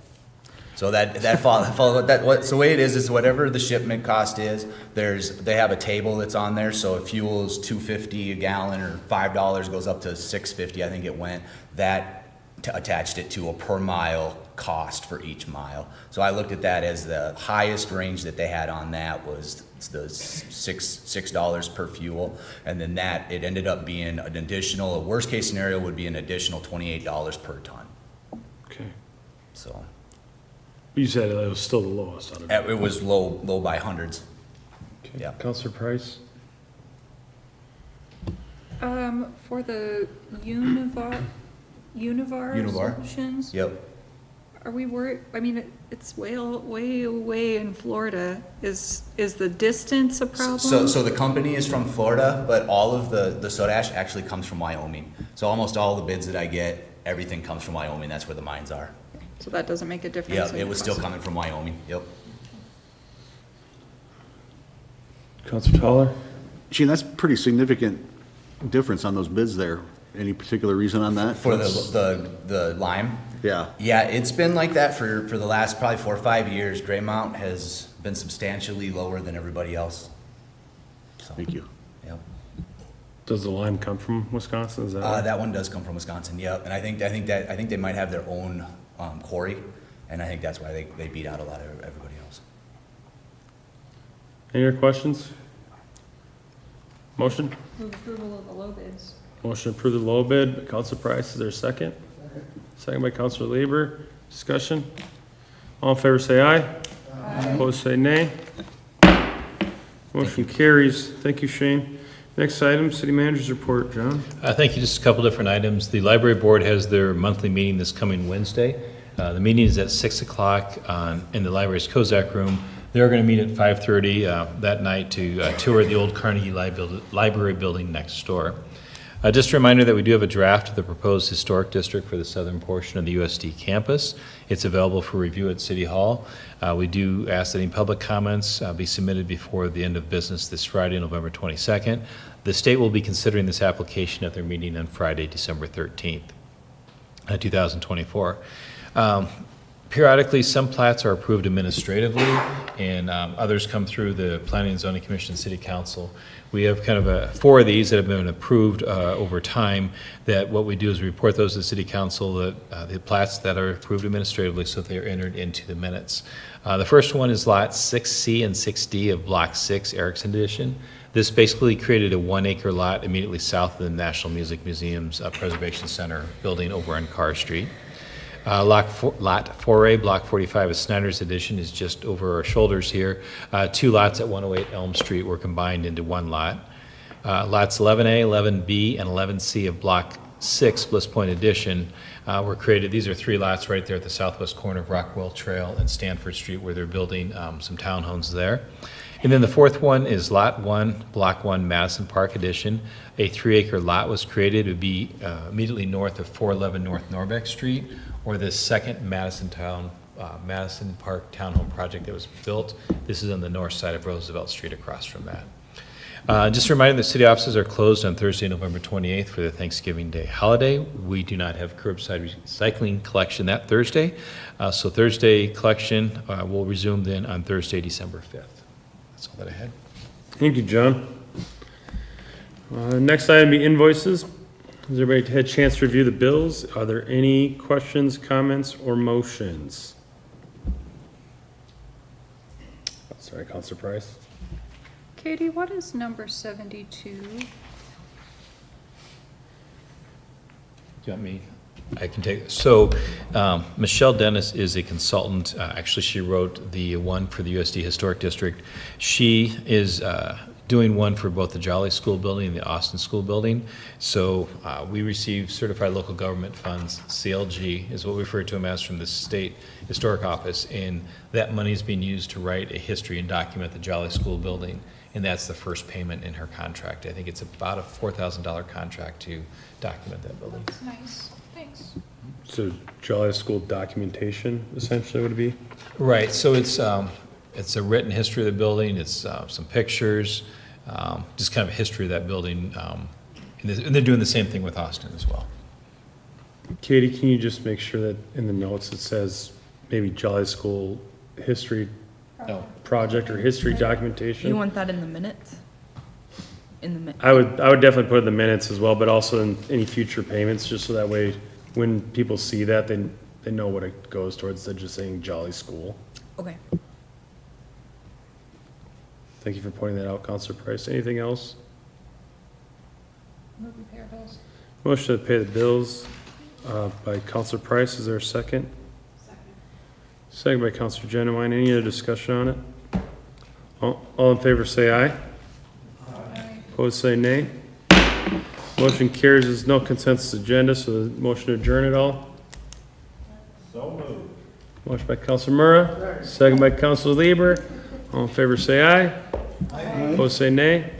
So so the way it is whatever the shipment cost is, they have a table that's on there. So if fuel is $2.50 a gallon or $5 goes up to $6.50, I think it went, that attached it to a per mile cost for each mile. So I looked at that as the highest range that they had on that was the $6 per fuel, and then that it ended up being an additional, a worst case scenario would be an additional $28 per ton. Okay. So. You said it was still the lowest out of it. It was low by hundreds. Okay. Yeah. Councilor Price? For the Univar Solutions? Yep. Are we worried, I mean, it's way away in Florida. Is the distance a problem? So the company is from Florida, but all of the soda ash actually comes from Wyoming. So almost all the bids that I get, everything comes from Wyoming. That's where the mines are. So that doesn't make a difference? Yeah, in it the was still cost? coming from Wyoming. Yep. Councilor Toller? Gene, that's pretty significant difference on those bids there. Any particular reason on that? For the lime? Yeah. Yeah, it's been like that for the last probably 4 or 5 years. Graymont has been substantially lower than everybody else. So, Thank you. Yep. Does the lime come from Wisconsin? Is that right? That one does come from Wisconsin. Yep. And I think they might have their own quarry, and I think that's why they beat out a lot of everybody else. Any other questions? Motion? Move approval of the low bids. Motion to approve the low bid by Councilor Price. Is there a second? Second by Councilor Lieber. Discussion? All in favor say aye. Aye. Opposed say nay. Motion carries. Thank you, Shane. Next item, City Manager's Report. John? Thank you. Just a couple different items. The Library Board has their monthly meeting this coming Wednesday. The meeting is at 6 o'clock in the library's Kozak room. They're going to meet at 5:30 that night to tour the old Carnegie Library building next door. Just a reminder that we do have a draft of the proposed historic district for the southern portion of the USD campus. It's available for review at City Hall. We do ask that any public comments be submitted before the end of business this Friday, November 22nd. The state will be considering this application at their meeting on Friday, December 13th, 2024. Periodically, some plats are approved administratively, and others come through the Planning and Zoning Commission and City Council. We have kind of 4 of these that have been approved over time, that what we do is we report those to the City Council, the plats that are approved administratively, so they are entered into the minutes. The first one is Lot 6C and 6D of Block 6, Erickson Edition. This basically created a 1-acre lot immediately south of the National Music Museum's Preservation Center building over on Carr Street. Lot 4A, Block 45 of Snyder's Edition is just over our shoulders here. 2 lots at 108 Elm Street were combined into 1 lot. Lots 11A, 11B, and 11C of Block 6, Bliss Point Edition, were created. These are 3 lots right there at the southwest corner of Rockwell Trail and Stanford Street, where they're building some townhomes there. And then the 4th one is Lot 1, Block 1, Madison Park Edition. A 3-acre lot was created. It would be immediately north of 411 North Norbeck Street, or the second Madison Park townhome project that was built. This is on the north side of Roosevelt Street across from that. Just a reminder that city offices are closed on Thursday, November 28th for the Thanksgiving Day holiday. We do not have curbside recycling collection that Thursday. So Thursday collection will resume then on Thursday, December 5th. That's all that I had. Thank you, John. Next item be invoices. Has everybody had a chance to review the bills? Are there any questions, comments, or motions? Sorry, Councilor Price. Katie, what is number 72? you want me? I can take, so Michelle Dennis is a consultant. Actually, she wrote the one for the USD Historic District. She is doing one for both the Jolly School Building and the Austin School Building. So we receive certified local government funds. CLG is what we refer to them as from the State Historic Office. And that money is being used to write a history and document the Jolly School Building. And that's the first payment in her contract. I think it's about a $4,000 contract to document that building. That's nice, thanks. So Jolly School documentation, essentially, would it be? Right, so it's a written history of the building, it's some pictures, just kind of a history of that building. And they're doing the same thing with Austin as well. Katie, can you just make sure that in the notes it says maybe Jolly School history project or history documentation? You want that in the minutes? In the minutes? I would definitely put it in the minutes as well, but also in any future payments, just so that way when people see that, they know what it goes towards, instead of just saying Jolly School. Okay. Thank you for pointing that out, Counselor Price. Anything else? Move we pay our bills. Motion to pay the bills by Counselor Price. Is there a second? Second by Counselor Genowine. Any other discussion on it? All in favor say aye. Aye. Opposed say nay. Motion carries. There's no consensus agenda, so the motion to adjourn it all. So moved. Motion by Counselor Murrah, second by Counselor Lieber. All in favor say aye. Aye. Opposed say nay.